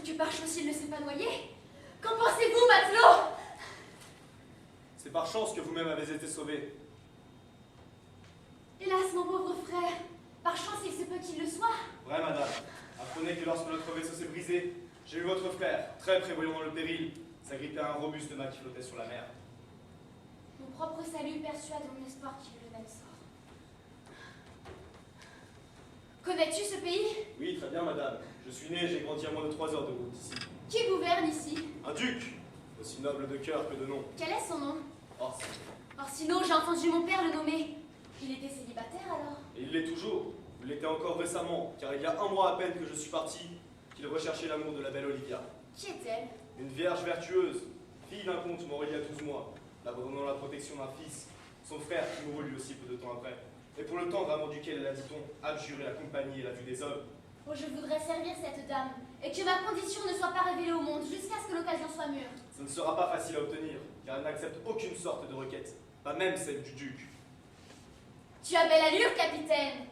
que par chance il ne s'est pas noyé? Qu'en pensez-vous, matelot? C'est par chance que vous-même avez été sauvé. Hélas, mon pauvre frère, par chance il se peut qu'il le soit. Vrai, madame. Apprenez que lorsque notre vaisseau s'est brisé, j'ai vu votre frère, très prévoyant dans le péril, s'agripper à un robuste mât qui flottait sur la mer. Mon propre salut persuade mon espoir qu'il eut le même sort. Connais-tu ce pays? Oui, très bien, madame. Je suis né et j'ai grandi à moins de 3 heures de route ici. Qui gouverne ici? Un duc, aussi noble de cœur que de nom. Quel est son nom? Orsino. Orsino, j'ai entendu mon père le nommer. Il était célibataire alors? Et il l'est toujours. Il l'était encore récemment, car il y a 1 mois à peine que je suis parti, qu'il recherchait l'amour de la belle Olivia. Qui est-elle? Une vierge vertueuse, fille d'un comte mort il y a 12 mois, l'abandonnant la protection d'un fils, son frère qui mourut lui aussi peu de temps après, et pour le tendre amour duquel elle a, dit-on, abjuré la compagnie et la vue des hommes. Oh, je voudrais servir cette dame, et que ma condition ne soit pas révélée au monde, jusqu'à ce que l'occasion soit mûre. Ce ne sera pas facile à obtenir, car elle n'accepte aucune sorte de requête, pas même celle du duc. Tu as belle allure, capitaine.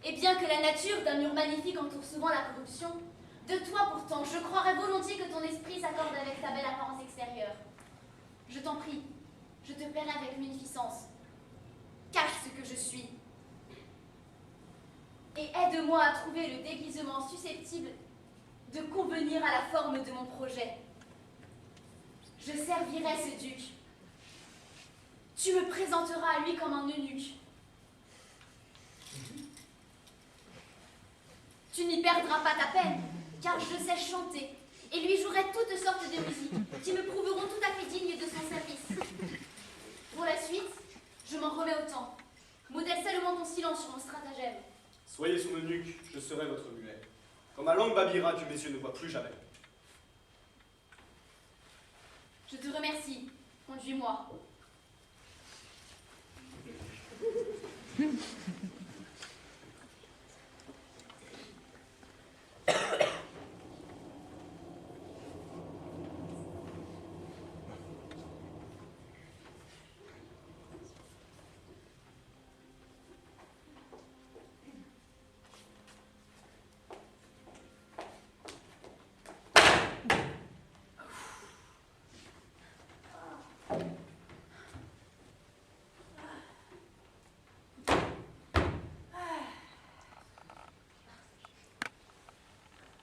Et bien que la nature d'un mur magnifique entoure souvent la corruption, de toi pourtant, je croirais volontiers que ton esprit s'accorde avec ta belle apparence extérieure. Je t'en prie, je te paierai avec munificence. Cache ce que je suis. Et aide-moi à trouver le déguisement susceptible de convenir à la forme de mon projet. Je servirai ce duc. Tu me présenteras à lui comme un eunuque. Tu n'y perdras pas ta peine, car je sais chanter, et lui jouerai toutes sortes de musiques qui me prouveront tout à fait digne de son service. Pour la suite, je m'en remets au temps. Modèle seulement ton silence sur mon stratagème. Soyez son eunuque, je serai votre muet. Quand ma langue babillera, que mes yeux ne voient plus jamais. Je te remercie. Conduis-moi.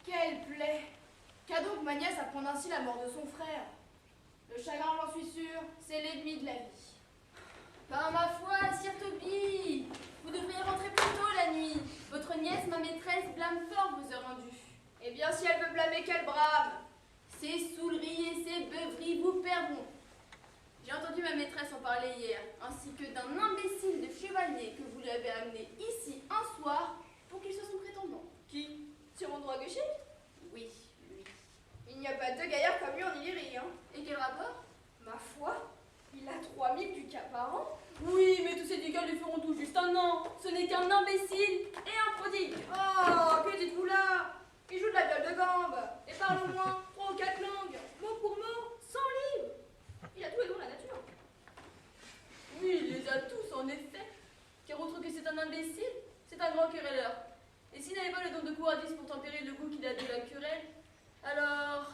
Quelle plaie! Qu'a donc ma nièce à prendre ainsi la mort de son frère? Le chagrin, j'en suis sûre, c'est l'ennemi de la vie. Par ma foi, sire Toby, vous devriez rentrer plus tôt la nuit. Votre nièce, ma maîtresse, blâme fort vos heures rendues. Eh bien, si elle veut blâmer, qu'elle brave! Ces saouleries et ces beuveries vous perdront. J'ai entendu ma maîtresse en parler hier, ainsi que d'un imbécile de chevalier que vous lui avez amené ici un soir pour qu'il soit son prétendant. Qui? Sur mon droit gaucher? Oui, lui. Il n'y a pas deux gaillards comme lui en Illyrie, hein. Et quel rapport? Ma foi, il a 3000 ducats par an. Oui, mais tous ces ducats lui feront tout juste un an. Ce n'est qu'un imbécile et un prodigue. Oh, que dites-vous là? Il joue de la viole de gambe et parle au moins 3 ou 4 langues, mot pour mot, 100 livres. Il a tout les dons de la nature. Oui, il les a tous en effet. Car autre que c'est un imbécile, c'est un grand querelleur. Et s'il n'avait pas le don de couardise pour tempérer le goût qu'il a de la querelle, alors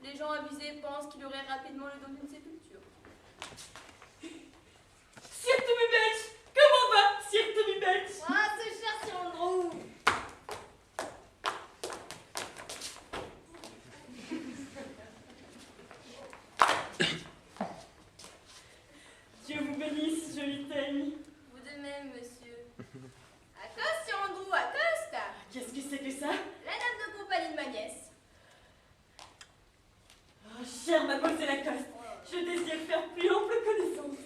les gens avisés pensent qu'il aurait rapidement le don d'une sépulture. Sire Toby-Belch, comment va, Sire Toby-Belch? Ah, c'est cher, Sir Andrew. Dieu vous bénisse, jolie Teigne. Vous de même, monsieur. Accoste, Sir Andrew, accoste. Qu'est-ce que c'est que ça? La dame de compagnie de ma nièce. Oh, chère mademoiselle Lacoste, je désire faire plus ample connaissance.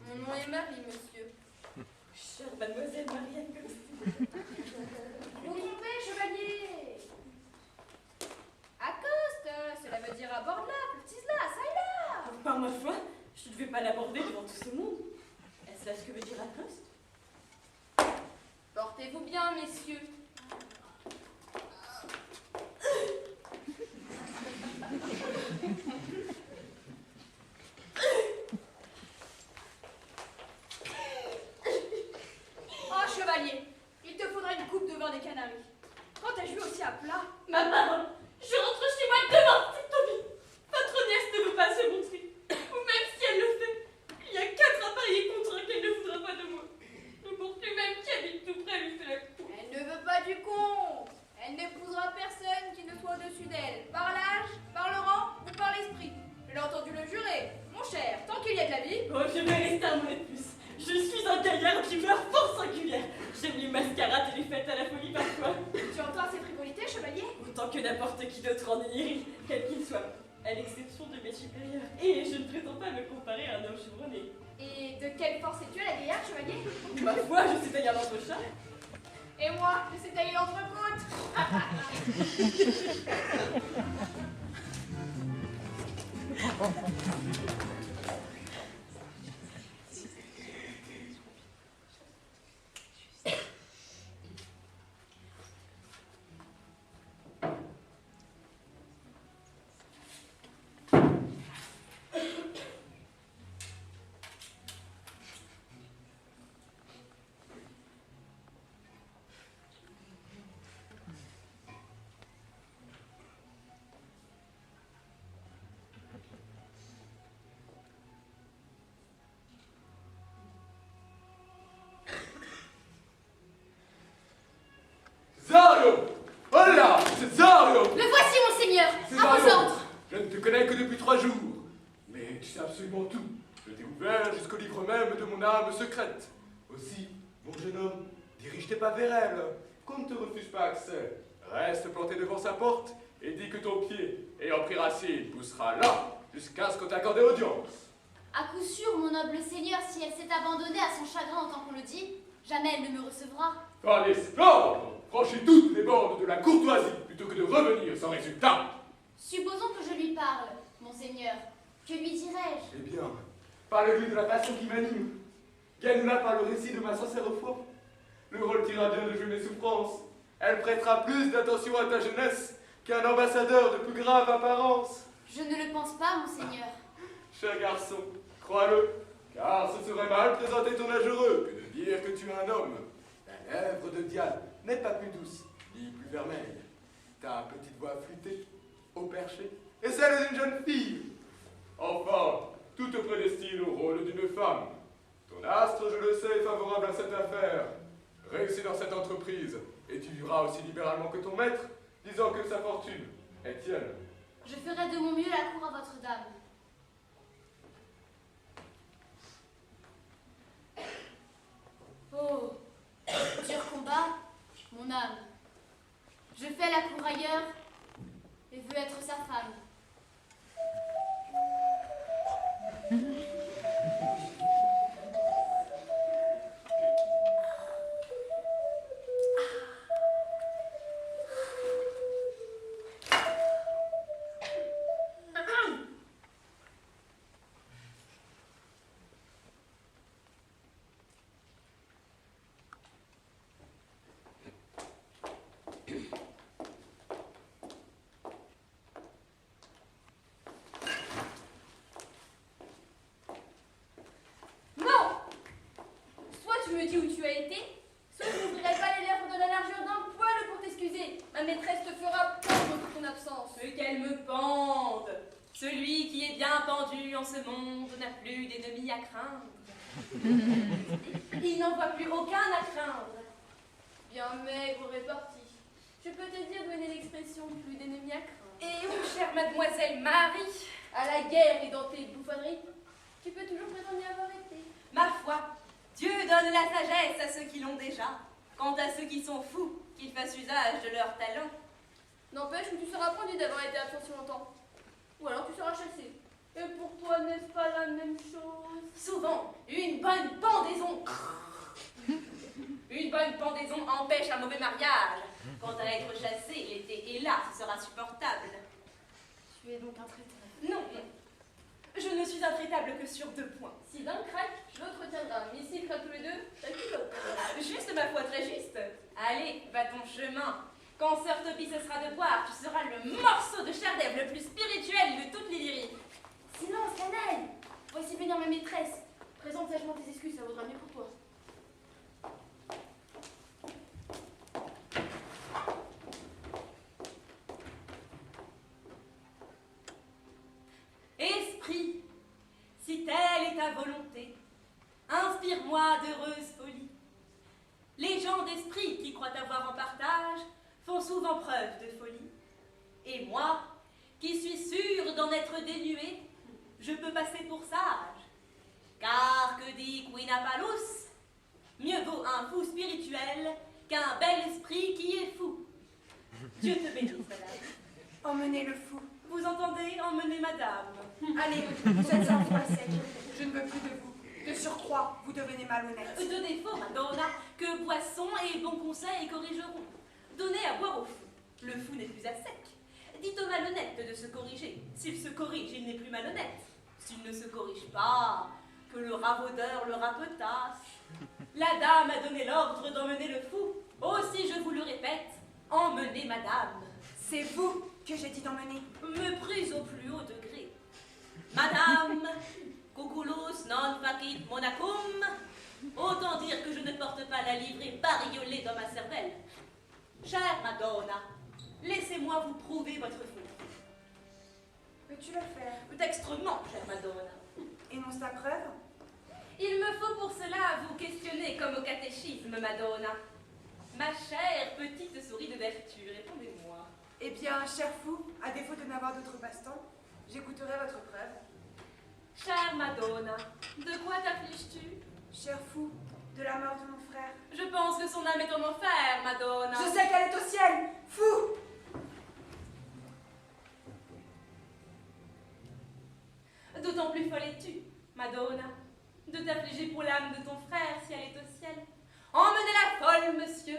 Mon nom est Marie, monsieur. Chère mademoiselle Marianne Coste. Vous trompez, chevalier. Accoste, cela veut dire aborde-la, courtise-la, ça et là. Par ma foi, je ne vais pas l'aborder devant tout ce monde. Est-ce là ce que veut dire Lacoste? Portez-vous bien, messieurs. Oh, chevalier, il te faudra une coupe de vin des Canaries. Quand t'as joué aussi à plat. Ma parole, je rentre chez moi demain. oui, quel qu'il soit, à l'exception de mes supérieurs. Et je ne prétends pas me comparer à un homme chevronné. Et de quelle force es-tu, la gaillarde, chevalier? Ma foi, je sais tailler l'entrechat. Et moi, je sais tailler l'entrecôte. Zario! Hola! C'est Zario! Le voici, monseigneur. C'est À vos Zario. ordres. Je ne te connais que depuis 3 jours. Mais tu sais absolument tout. Je t'ai ouvert jusqu'au livre même de mon âme secrète. Aussi, mon jeune homme, dirige tes pas vers elle. Qu'on ne te refuse pas accès. Reste planté devant sa porte et dis que ton pied, ayant pris racine, poussera là jusqu'à ce qu'on t'accorde audience. À coup sûr, mon noble seigneur, si elle s'est abandonnée à son chagrin autant qu'on le dit, jamais elle ne me recevra. Fallait splendre! Franchis toutes les bornes de la courtoisie plutôt que de revenir sans résultat. Supposons que je lui parle, monseigneur. Que lui dirais-je? Eh bien, parle-lui de la passion qui m'anime. Gagne-la par le récit de ma sincère foi. Le rôle tira bien de jouer mes souffrances. Elle prêtera plus d'attention à ta jeunesse qu'un ambassadeur de plus grave apparence. Je ne le pense pas, monseigneur. Cher garçon, crois-le, car ce serait mal présenter ton âge heureux que de dire que tu es un homme. La lèvre de Diane n'est pas plus douce, ni plus vermeille. Ta petite voix flûtée, au perché, est celle d'une jeune fille. Enfin, tout te prédestine au rôle d'une femme. Ton astre, je le sais, est favorable à cette affaire. Réussis dans cette entreprise, et tu vivras aussi libéralement que ton maître, disant que sa fortune est tienne. Je ferai de mon mieux la cour à votre dame. Oh, dur combat, mon âme. Je fais la cour ailleurs et veux être sa femme. Me dis où tu as été, soit je n'ouvrirai pas les lèvres de la largeur d'un poil pour t'excuser. Ma maîtresse te fera pendre de ton absence. Qu'elle me pende. Celui qui est bien pendu en ce monde n'a plus d'ennemis à craindre. Il n'en voit plus aucun à craindre. Bien maigre répartie. Je peux te dire d'où est l'expression plus d'ennemis à craindre. Et où, chère mademoiselle Marie? À la guerre et dans tes bouffonneries, tu peux toujours prétendre y avoir été. Ma foi, Dieu donne la sagesse à ceux qui l'ont déjà. Quant à ceux qui sont fous, qu'ils fassent usage de leur talent. N'empêche que tu seras pendu d'avoir été absent si longtemps. Ou alors tu seras chassé. Et pour toi, n'est-ce pas la même chose? Souvent, une bonne pendaison. Une bonne pendaison empêche un mauvais mariage. Quant à être chassé, l'été est là, ce sera supportable. Tu es donc intraitable. Non, je ne suis intraitable que sur 2 points. Si l'un craque, l'autre retiendra. Mais s'ils craquent tous les deux, t'as qui l'autre? Juste, ma foi, très juste. Allez, va ton chemin. Quand Sœur Topie cessera de boire, tu seras le morceau de chair d'Ève le plus spirituel de toutes les lyriques. Silence, canaille! Voici venir ma maîtresse. Présente sagement tes excuses, ça vaudra mieux pour toi. Esprit, si telle est ta volonté, inspire-moi d'heureuse folie. Les gens d'esprit qui croient avoir en partage font souvent preuve de folie. Et moi, qui suis sûre d'en être dénuée, je peux passer pour sage. Car que dit Quina Palus? Mieux vaut un fou spirituel qu'un bel esprit qui est fou. Dieu te bénisse, madame. Emmenez le fou. Vous entendez, emmenez madame. Allez, vous êtes un poil sec. Je ne veux plus de vous. De surcroît, vous devenez malhonnête. De défaut, Madonna, que boisson et bons conseils corrigeront. Donnez à boire au fou. Le fou n'est plus à sec. Dites au malhonnête de se corriger. S'il se corrige, il n'est plus malhonnête. S'il ne se corrige pas, que le ravaudeur le rapetasse. La dame a donné l'ordre d'emmener le fou. Aussi, je vous le répète, emmenez madame. C'est vous que j'ai dit d'emmener. Méprise au plus haut degré. Madame, cuculus non facit monacum. Autant dire que je ne porte pas la livrée bariolée dans ma cervelle. Chère Madonna, laissez-moi vous prouver votre faute. Peux-tu le faire? Extrêmement, chère Madonna. Énonce ta preuve. Il me faut pour cela vous questionner comme au catéchisme, Madonna. Ma chère petite souris de vertu, répondez-moi. Eh bien, cher fou, à défaut de n'avoir d'autre passe-temps, j'écouterai votre preuve. Chère Madonna, de quoi t'affliges-tu? Cher fou, de la mort de mon frère. Je pense que son âme est en enfer, Madonna. Je sais qu'elle est au ciel. Fou! D'autant plus folle es-tu, Madonna, de t'affliger pour l'âme de ton frère si elle est au ciel. Emmenez-la folle, monsieur.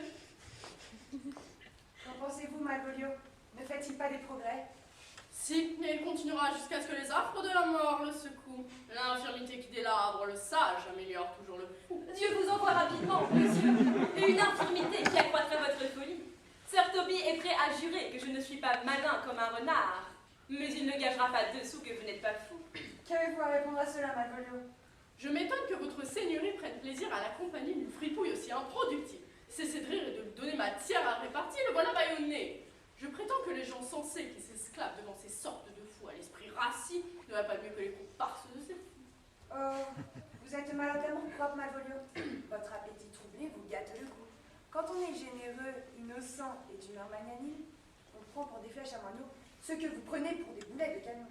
Qu'en pensez-vous, Malvolio? Ne fait-il pas des progrès? Si, et il continuera jusqu'à ce que les affres de la mort le secouent. L'infirmité qui délabre le sage améliore toujours le fou. Dieu vous envoie rapidement, monsieur, et une infirmité qui accroîtra votre folie. Sir Toby est prêt à jurer que je ne suis pas malin comme un renard, mais il ne gagera pas dessous que vous n'êtes pas fou. Qu'avez-vous à répondre à cela, Malvolio? Je m'étonne que votre seigneurie prenne plaisir à la compagnie d'une fripouille aussi improductive. Cessez de rire et de lui donner matière à répartir, le voilà bâillonné. Je prétends que les gens sensés qui s'esclavent devant ces sortes de fous à l'esprit rassis ne va pas mieux que les comparses de ces fous. Oh, vous êtes maladamment propre, Malvolio. Votre appétit troublé vous gâte le goût. Quand on est généreux, innocent et d'humeur magnanime, on prend pour des flèches à moineaux ce que vous prenez pour des boulets de canon.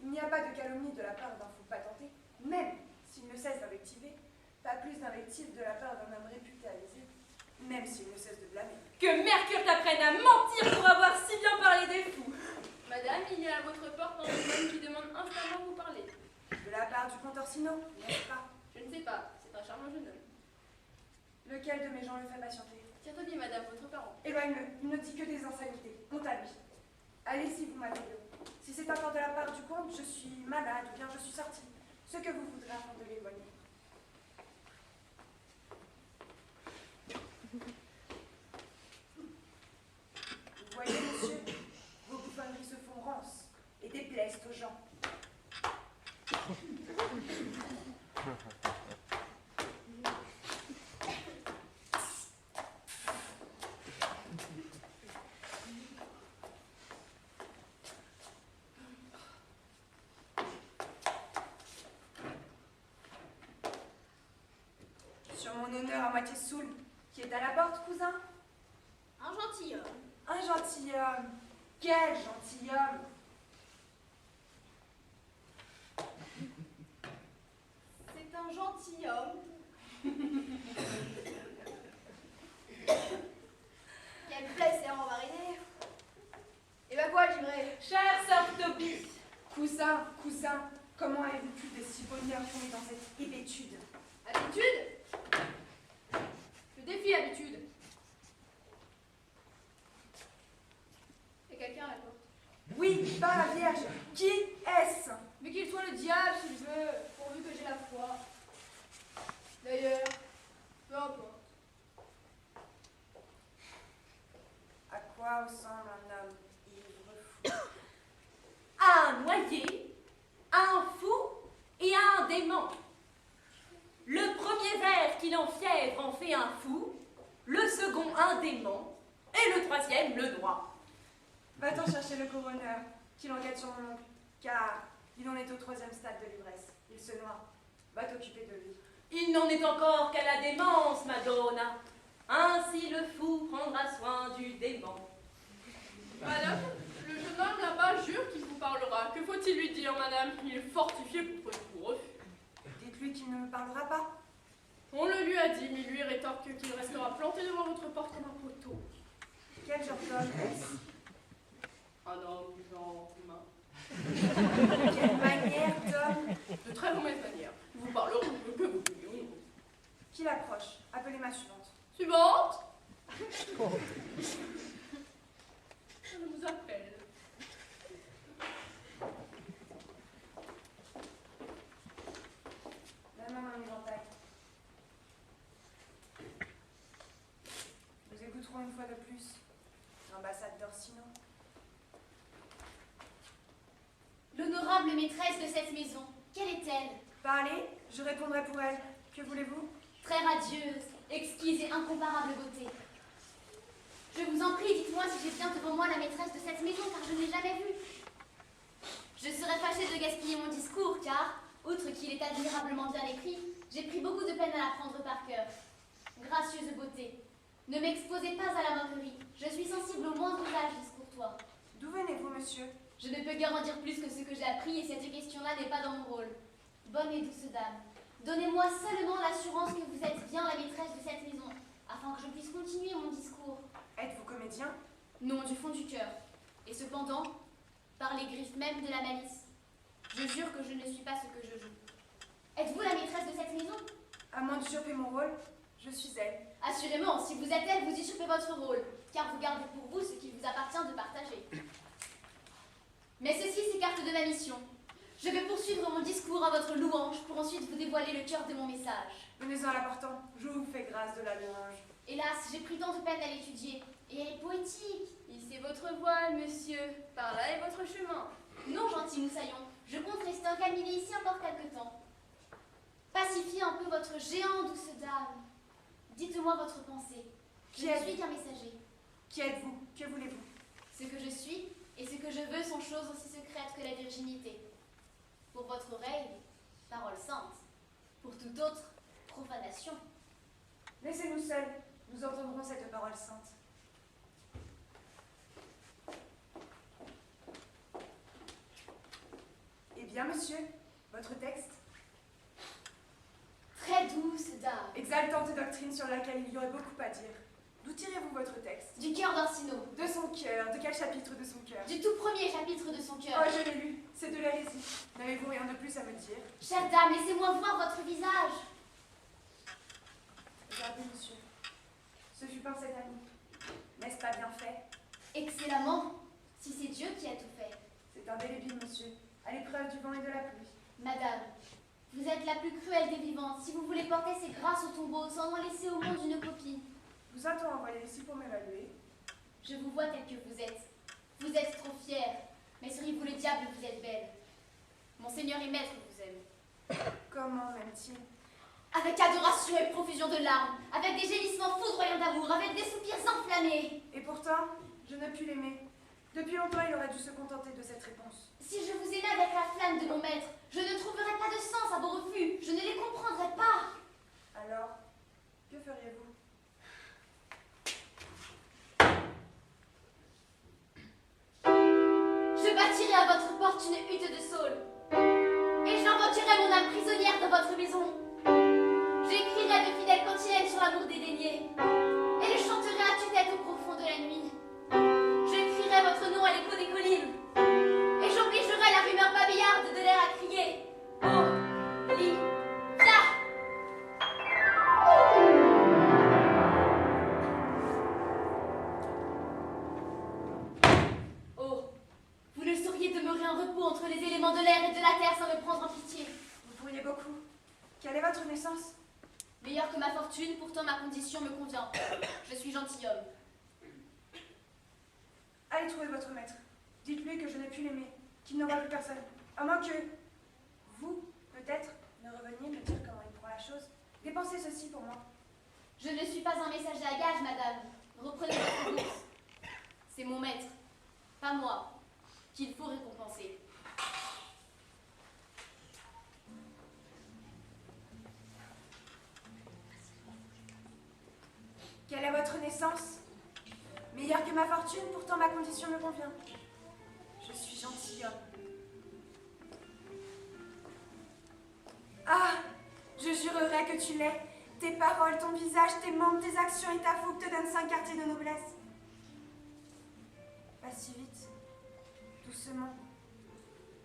Il n'y a pas de calomnie de la part d'un fou patenté, même s'il ne cesse d'invectiver, pas plus d'invectives de la part d'un homme réputé à les yeux, même s'il ne cesse de blâmer. Que Mercure t'apprenne à mentir pour avoir si bien parlé des fous. Madame, il y a à votre porte un jeune homme qui demande instamment vous parler. De la part du comte Orsino, n'est-ce pas? Je ne sais pas, c'est un charmant jeune homme. Lequel de mes gens le fait patienter? Tiens, Toby, madame, votre parent. Éloigne-le, il ne dit que des insanités. Honte à lui. Allez-y, vous, Malvolio. Si c'est encore de la part du comte, je suis malade ou bien je suis sortie. Ce que vous voudrez afin de l'éloigner. Vous voyez, monsieur, vos bouffonneries se font rances et déplaisent aux gens. Sur mon honneur à moitié saoul, qui est à la porte, cousin? Un gentilhomme. Un gentilhomme. Quel gentilhomme! C'est un gentilhomme. Quel plaisir en mariner. Et bah quoi, j'irai. Cher Sir Toby, Cousin, cousin, comment avez-vous pu de si bonheur tomber dans cette hébétude? Habitude? Je défie habitude. Et quelqu'un à la porte. Oui, par la Vierge, qui est-ce? Mais qu'il soit le diable s'il veut, pourvu que j'ai la foi. D'ailleurs, peu importe. À quoi ressemble un homme ivre fou? à un noyé, à un fou et à un dément. Le premier verre qu'il enfièvre en fait un fou, le second un dément, et le troisième le noie. Va-t'en chercher le couronneur, qu'il enquête sur mon oncle, car il en est au 3e stade de l'ivresse. Il se noie. Va t'occuper de lui. Il n'en est encore qu'à la démence, Madonna. Ainsi le fou prendra soin du dément. Madame, le jeune homme là-bas jure qu'il vous parlera. Que faut-il lui dire, madame? Il est fortifié pour tout refus. Dites-lui qu'il ne me parlera pas. On le lui a dit, mais lui rétorque qu'il restera planté devant votre porte comme un poteau. Quel genre d'homme est-ce? Un homme du genre humain. Quelle manière, Tom! De très mauvaise manière. Nous vous parlerons de que vous voulions. Qu'il approche. Appelez ma suivante. Suivante. Je vous appelle. Donne-moi mon éventail. Nous écouterons une fois de plus l'ambassade d'Orsino. L'honorable maîtresse de cette maison, quelle est-elle? Parlez, je répondrai pour elle. Que voulez-vous? Très radieuse, exquise et incomparable beauté. Je vous en prie, dites-moi si j'ai bien devant moi la maîtresse de cette maison, car je ne l'ai jamais vue. Je serais fâchée de gaspiller mon discours, car, outre qu'il est admirablement bien écrit, j'ai pris beaucoup de peine à l'apprendre par cœur. Gracieuse beauté, ne m'exposez pas à la moquerie. Je suis sensible au moindre usage discourtois. D'où venez-vous, monsieur? Je ne peux guère en dire plus que ce que j'ai appris, et cette question-là n'est pas dans mon rôle. Bonne et douce dame, donnez-moi seulement l'assurance que vous êtes bien la maîtresse de cette maison, afin que je puisse continuer mon discours. Êtes-vous comédien? Non, du fond du cœur. Et cependant, par les griffes même de la malice, je jure que je ne suis pas ce que je joue. Êtes-vous la maîtresse de cette maison? À moins d'usurper mon rôle, je suis elle. Assurément, si vous êtes elle, vous usurpez votre rôle, car vous gardez pour vous ce qu'il vous appartient de partager. Mais ceci s'écarte de ma mission. Je vais poursuivre mon discours à votre louange pour ensuite vous dévoiler le cœur de mon message. Venez-en à l'apportant, je vous fais grâce de la louange. Hélas, j'ai pris tant de peine à l'étudier, et elle est poétique. Hissez votre voile, monsieur. Par là est votre chemin. Non, gentil moussaillon, je compte rester incaminé ici encore quelque temps. Pacifiez un peu votre géant, douce dame. Dites-moi votre pensée. Je ne suis qu'un messager. Qui êtes-vous? Que voulez-vous? Ce que je suis et ce que je veux sont choses aussi secrètes que la virginité. Pour votre oreille, parole sainte. Pour toute autre, profanation. Laissez-nous seuls, nous entendrons cette parole sainte. Eh bien, monsieur, votre texte? Très douce dame. Exaltante doctrine sur laquelle il y aurait beaucoup à dire. D'où tirez-vous votre texte? Du cœur d'Orsino. De son cœur. De quel chapitre de son cœur? Du tout premier chapitre de son cœur. Oh, je l'ai lu. C'est de l'hérésie. N'avez-vous rien de plus à me dire? Chère dame, laissez-moi voir votre visage. Regardez, monsieur. Ce fut par cet ami. N'est-ce pas bien fait? Excellemment, si c'est Dieu qui a tout fait. C'est indélébile, monsieur. À l'épreuve du vent et de la pluie. Madame, vous êtes la plus cruelle des vivantes. Si vous voulez porter ces grâces au tombeau sans en laisser au monde une copie. Vous a-t-on envoyé ici pour m'évaluer? Je vous vois tel que vous êtes. Vous êtes trop fière, mais seriez-vous le diable, vous êtes belle. Monseigneur et maître vous aime. Comment m'aime-t-il? Avec adoration et profusion de larmes, avec des gémissements foudroyants d'amour, avec des soupirs enflammés. Et pourtant, je ne puis l'aimer. Depuis longtemps, il aurait dû se contenter de cette réponse. Si je vous aimais avec la flamme de mon maître, je ne trouverais pas de sens à vos refus, je ne les comprendrais pas. Alors, que feriez-vous? Je bâtirai à votre porte une hutte de saule, et j'invoquerai mon âme prisonnière dans votre maison. J'écrirai de fidèles cantilènes sur l'amour dédaigné, et le chanterai à tue-tête au profond de la nuit. Je crierai votre nom à l'écho des collines, et j'obligerai la rumeur babillarde de l'air à crier. Oh, lit, là! Oh, vous ne sauriez demeurer un repos entre les éléments de l'air et de la terre sans me prendre en pitié. Vous pourriez beaucoup. Quelle est votre naissance? Meilleure que ma fortune, pourtant ma condition me convient. Je suis gentilhomme. Allez trouver votre maître. Dites-lui que je n'ai pu l'aimer, qu'il n'aura plus personne. À moins que vous, peut-être, ne reveniez me dire comment il prend la chose. Dépensez ceci pour moi. Je ne suis pas un messager à gage, madame. Reprenez votre bourse. C'est mon maître, pas moi, qu'il faut récompenser. Quelle est votre naissance? Meilleure que ma fortune, pourtant ma condition me convient. Je suis gentilhomme. Ah, je jurerais que tu l'es. Tes paroles, ton visage, tes membres, tes actions et ta fougue te donnent 5 quartiers de noblesse. Pas si vite. Doucement.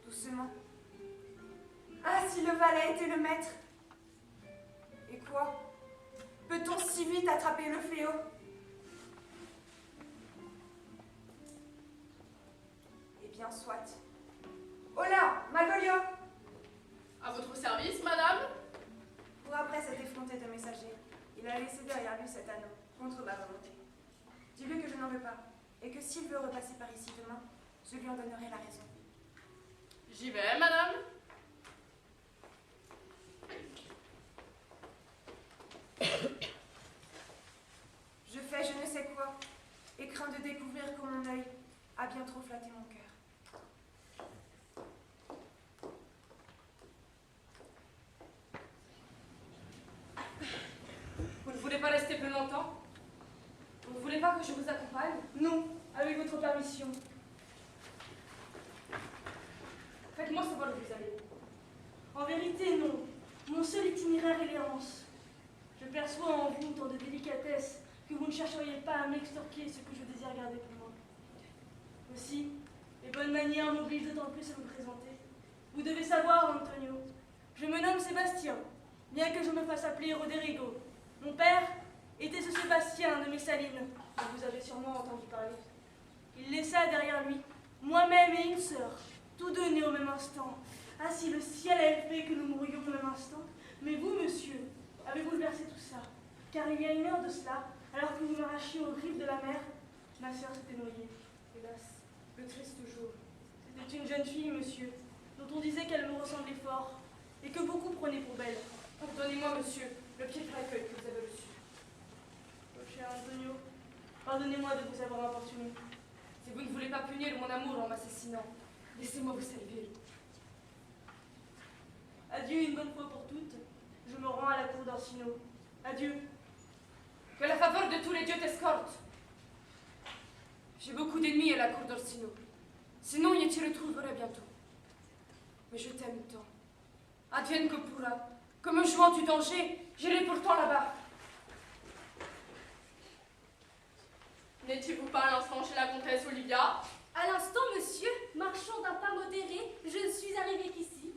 Doucement. doucement. Ah, si le valet était le maître. Et quoi? Peut-on si vite attraper le fléau? Eh bien, soit. Oh là, Malvolio! À votre service, madame? Pour après s'être effronté de messager, il a laissé derrière lui cet anneau, contre ma volonté. Dis-lui que je n'en veux pas, et que s'il veut repasser par ici demain, je lui en donnerai la raison. J'y vais, madame. Je fais je ne sais quoi, et crains de découvrir que mon œil a bien trop flatté mon cœur. Vous ne voulez pas rester plus longtemps? Vous ne voulez pas que je vous accompagne? Non, avec votre permission. Faites-moi savoir où vous allez. En vérité, non. Mon seul itinéraire est l'errance. Je perçois en vous tant de délicatesse que vous ne chercheriez pas à m'extorquer ce que je désire garder pour moi. Aussi, les bonnes manières m'obligent d'autant plus à me présenter. Vous devez savoir, Antonio, je me nomme Sébastien, bien que je me fasse appeler Roderigo. Mon père était ce Sébastien de Messalines, dont vous avez sûrement entendu parler. Il laissa derrière lui moi-même et une sœur, tous deux nés au même instant. Ah, si le ciel avait fait que nous mourions au même instant. Mais vous, monsieur, avez bouleversé tout ça. Car il y a une heure de cela, alors que vous m'arrachiez aux griffes de la mer, ma sœur s'était noyée. Hélas, le triste jour. C'était une jeune fille, monsieur, dont on disait qu'elle me ressemblait fort, et que beaucoup prenaient pour belle. Pardonnez-moi, monsieur, le pied de l'accueil que vous avez reçu. Oh, cher Antonio, pardonnez-moi de vous avoir importuné. Si vous ne voulez pas punir mon amour en m'assassinant, laissez-moi vous saluer. Adieu une bonne fois pour toutes. Je me rends à la cour d'Orsino. Adieu. Que la faveur de tous les dieux t'escorte. J'ai beaucoup d'ennemis à la cour d'Orsino. Sinon, je t'y retrouverai bientôt. Mais je t'aime tant. Advienne que pourra. Que me jouant du danger, j'irai pourtant là-bas. N'étiez-vous pas à l'instant chez la comtesse Olivia? À l'instant, monsieur, marchant d'un pas modéré, je suis arrivée qu'ici.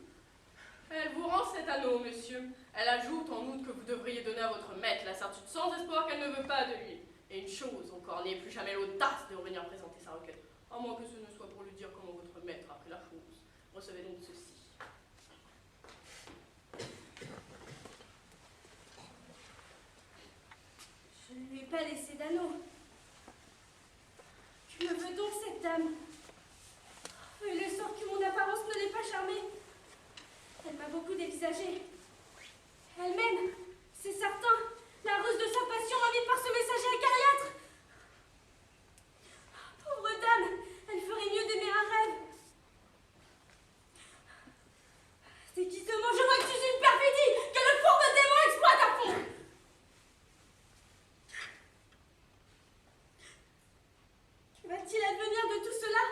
Elle vous rend cet anneau, monsieur. Elle ajoute en outre que vous devriez donner à votre maître la certitude sans espoir qu'elle ne veut pas de lui. Et une chose encore, n'ayez plus jamais l'audace de revenir présenter sa requête. À moins que ce ne soit pour lui dire comment votre maître a pris la chose. Recevez donc ceci. Je ne lui ai pas laissé d'anneau. Que me veut donc cette dame? Il est sort que mon apparence ne l'ait pas charmée. Elle m'a beaucoup dévisagée. Elle-même, c'est certain, la ruse de sa passion m'a mis par ce messager acariâtre. Pauvre dame, elle ferait mieux d'aimer un rêve. C'est qui ce mot? Je vois que tu es une perfidie, que le fourbe démon exploite à fond. Que va-t-il advenir de tout cela?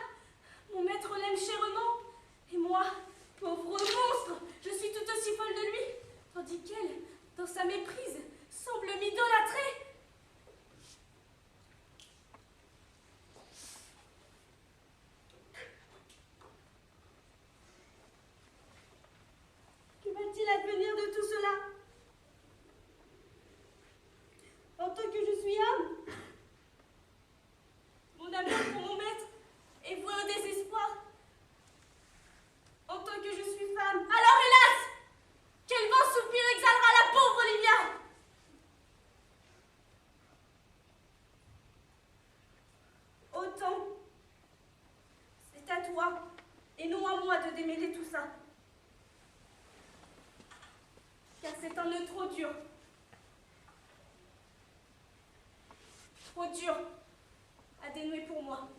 Mon maître l'aime chèrement, et moi, pauvre monstre, je suis tout aussi folle de lui, tandis qu'elle, dans sa méprise, semble m'idolâtrer. Que va-t-il advenir de tout cela? En tant que je suis homme, mon amour pour mon maître est voué au désespoir. En tant que je suis femme, alors hélas, quel vent soupir exhalera la pauvre Olivia. Autant, c'est à toi et non à moi de démêler tout ça. Car c'est un nœud trop dur. Trop dur à dénouer pour moi.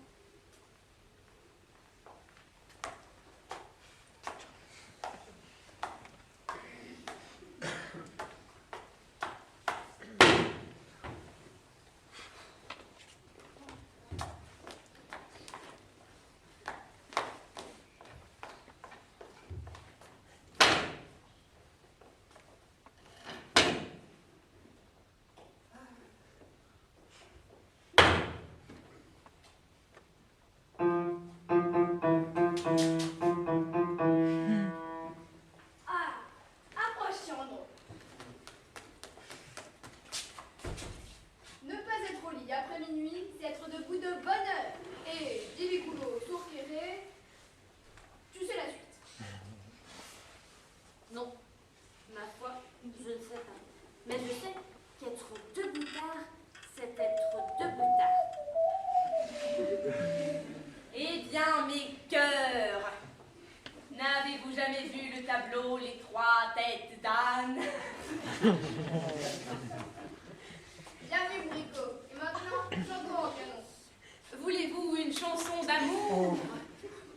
3 têtes d'âne. Bienvenue, Bricot. Et maintenant, chantons au canon. Voulez-vous une chanson d'amour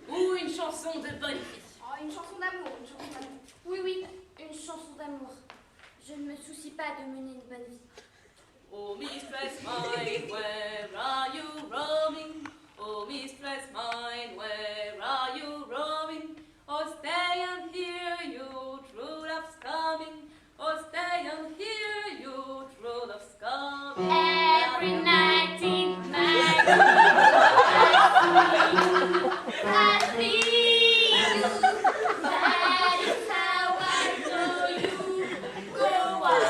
ou une chanson de bonne vie? Oh, une chanson d'amour, une chanson d'amour. Oui, oui, une chanson d'amour. Je ne me soucie pas de mener une bonne vie. Oh, mistress mine, where are you roaming? Oh, mistress mine, where are you roaming? Oh, stay and hear your true love's coming. Oh, stay and hear your true love's coming. Every night in my I see you. That is how I know you go on.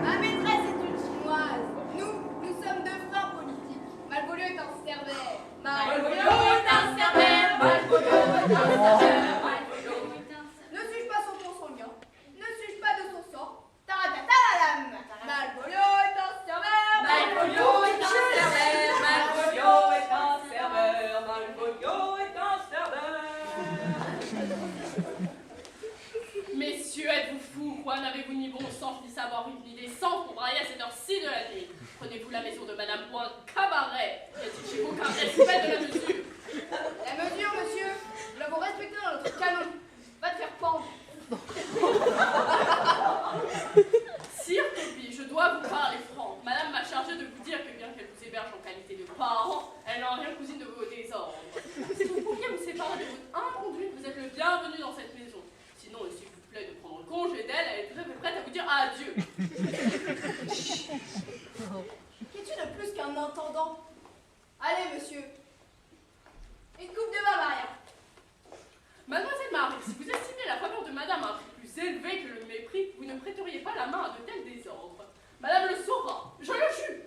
Ma maîtresse est une chinoise. Nous sommes deux frères politiques. Malvolio est un cerbère. Malvolio est un cerbère, Malvolio est un cerbère, Malvolio. Ne suis-je pas son consanguin? Ne suis-je pas de son sang? Taratata madame. Malvolio est un cerbère. Malvolio est un cerbère, Malvolio est un cerbère, Malvolio est un cerbère. Messieurs, êtes-vous fous? Quoi, n'avez-vous ni bon sens, ni savoir, ni décence pour brailler à cette heure-ci de la nuit? Prenez-vous la maison de Madame pour un cabaret? Y a-t-il chez vous qu'un respect de la mesure? La mesure, monsieur, nous l'avons respectée dans notre canon. Va te faire pendre. Sire Toby, je dois vous parler franc. Madame m'a chargé de vous dire que bien qu'elle vous héberge en qualité de parent, elle n'a en rien cousine de vos désordres. Si vous pouviez vous séparer de votre inconduite, vous êtes le bienvenu dans cette maison. Sinon, s'il vous plaît de prendre congé d'elle, elle est tout à fait prête à vous dire adieu. Qu'es-tu de plus qu'un intendant? Allez, monsieur. Une coupe de vin, Maria. Mademoiselle Marie, si vous estimez la faveur de Madame un prix plus élevé que le mépris, vous ne prêteriez pas la main à de tels désordres. Madame le saura, je le jure.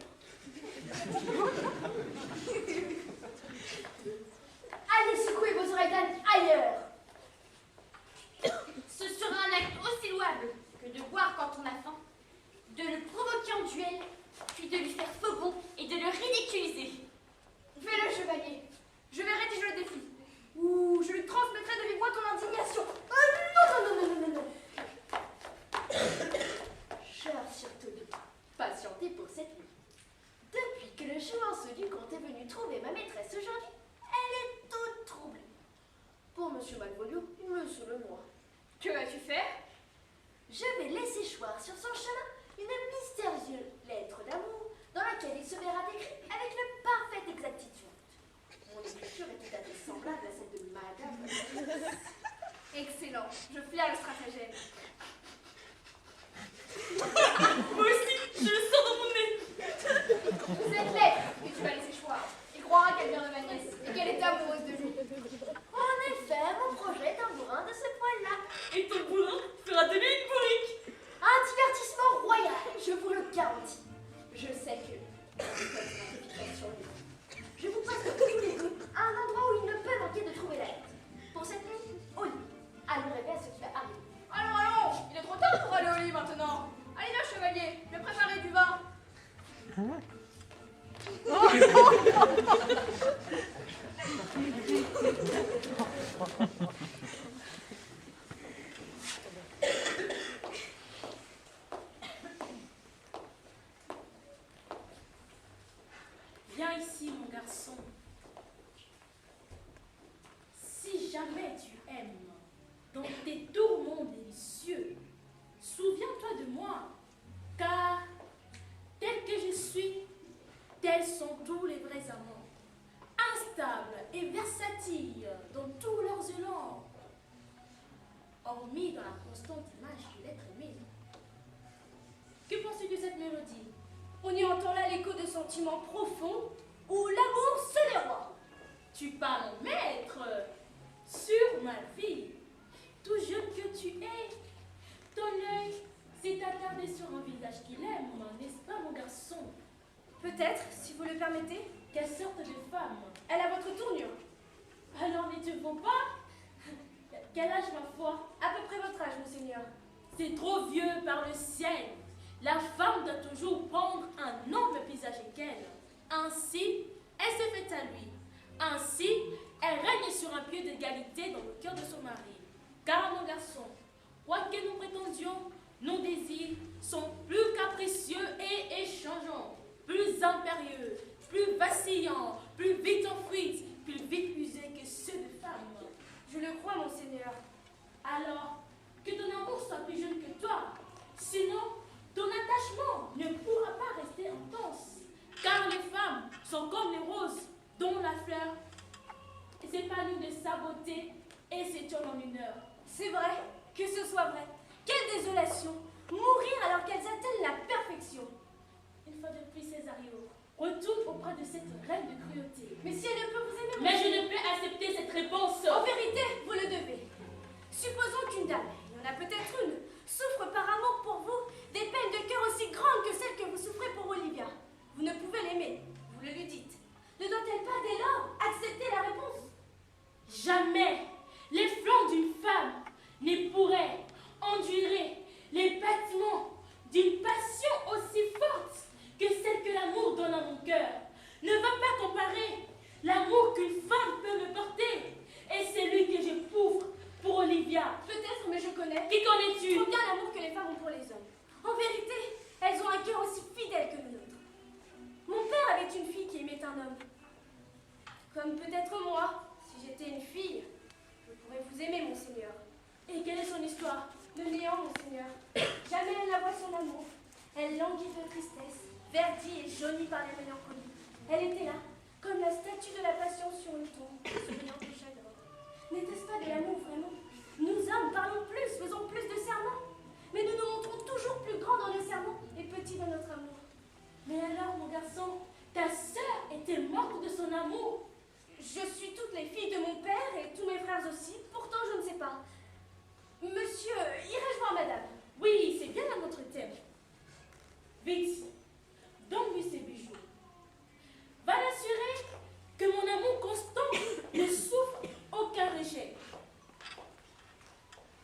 Allez secouer vos oreilles d'âne ailleurs. Ce sera un acte aussi louable que de boire quand on a faim, de le provoquer en duel, puis de lui faire faux bond et de le ridiculiser. Fais-le, chevalier. Je vais rédiger le défi. Ou je lui transmettrai de vive voix ton indignation. Non. Cher Sir Toby, patientez pour cette nuit. Depuis que le chevalier du comte est venu trouver ma maîtresse aujourd'hui, elle est toute troublée. Pour Monsieur Malvolio, Monsieur le Noir. Que vas-tu faire? Je vais laisser choir sur son chemin une mystérieuse lettre d'amour dans laquelle il se verra décrit avec une parfaite exactitude. Mon écriture est tout à fait semblable à celle de Madame. Excellent. Je flaire le stratagème. Moi aussi, je le sens dans mon nez. Cette lettre que tu vas laisser choir, il croira qu'elle vient de ma nièce et qu'elle est amoureuse de lui. En effet, mon projet est un bourrin de ce poil-là. Et ton bourrin fera de lui une bourrique. Un divertissement royal, je vous le garantis. Je sais que je vous passe tous les deux à un endroit où il ne peut manquer de trouver la lettre. Pour cette nuit, au lit. À nous révéler ce qui va arriver. Allons, il est trop tard pour aller au lit maintenant. Allez là, chevalier, je vais préparer du vin. Viens ici, mon garçon. Si jamais tu aimes, dans tes tourments délicieux, souviens-toi de moi, car tel que je suis, tels sont tous les vrais amants, instables et versatiles dans tous leurs élans, hormis dans la constante image de l'être aimé. Que penses-tu de cette mélodie? On y entend là l'écho de sentiments profonds où l'amour se déroie. Tu parles en maître sur ma vie. Tout jeune que tu es, ton œil s'est attardé sur un visage qu'il aime, n'est-ce pas, mon garçon? Peut-être, si vous le permettez. Quelle sorte de femme? Elle a votre tournure. Alors n'y te faut pas? Quel âge, ma foi? À peu près votre âge, monseigneur. C'est trop vieux par le ciel. La femme doit toujours prendre un homme plus âgé qu'elle. Ainsi, elle se fait à lui. Ainsi, elle règne sur un pied d'égalité dans le cœur de son mari. Car, mon garçon, quoi que nous prétendions, nos désirs sont plus capricieux et échangeants, plus impérieux, plus vacillants, plus vite en fuite, plus vite usés que ceux de femmes. Je le crois, monseigneur. Alors, que ton amour soit plus jeune que toi. Sinon, ton attachement ne pourra pas rester intense. Car les femmes sont comme les roses dont la fleur s'épanouit de sa beauté et s'étiole en une heure. C'est vrai, que ce soit vrai. Quelle désolation! Mourir alors qu'elles atteignent la perfection. Une fois de plus, Césario, retourne auprès de cette reine de cruauté. Mais si elle ne peut vous aimer, Mais je ne peux accepter cette réponse. en vérité, vous le devez. Supposons qu'une dame, il y en a peut-être une, souffre par amour pour vous des peines de cœur aussi grandes que celles que vous souffrez pour Olivia. Vous ne pouvez l'aimer, vous le lui dites. Ne doit-elle pas dès lors accepter la réponse? Jamais les flancs d'une femme ne pourraient endurer les battements d'une passion aussi forte que celle que l'amour donne à mon cœur. Ne va pas comparer l'amour qu'une femme peut me porter et celui que j'éprouve pour Olivia. Peut-être, mais je connais. Qui connais-tu? Trop bien l'amour que les femmes ont pour les hommes. En vérité, elles ont un cœur aussi fidèle que le nôtre. Mon père avait une fille qui aimait un homme. Comme peut-être moi, si j'étais une fille, je pourrais vous aimer, monseigneur. Et quelle est son histoire? Le néant, monseigneur. Jamais elle n'avoue son amour. Elle languit de tristesse, verdie et jaunie par les mélancolies. Elle était là, comme la statue de la passion sur une tombe, souriante au chagrin. N'était-ce pas de l'amour vraiment? Nous hommes parlons plus, faisons plus de serments. Mais nous nous montrons toujours plus grands dans nos serments et petits dans notre amour. Mais alors, mon garçon, ta sœur était morte de son amour. Je suis toutes les filles de mon père et tous mes frères aussi, pourtant je ne sais pas. Monsieur, irais-je voir madame? Oui, c'est bien à notre thème. Vite, donne-lui ses bijoux. Va l'assurer que mon amour constant ne souffre aucun rejet.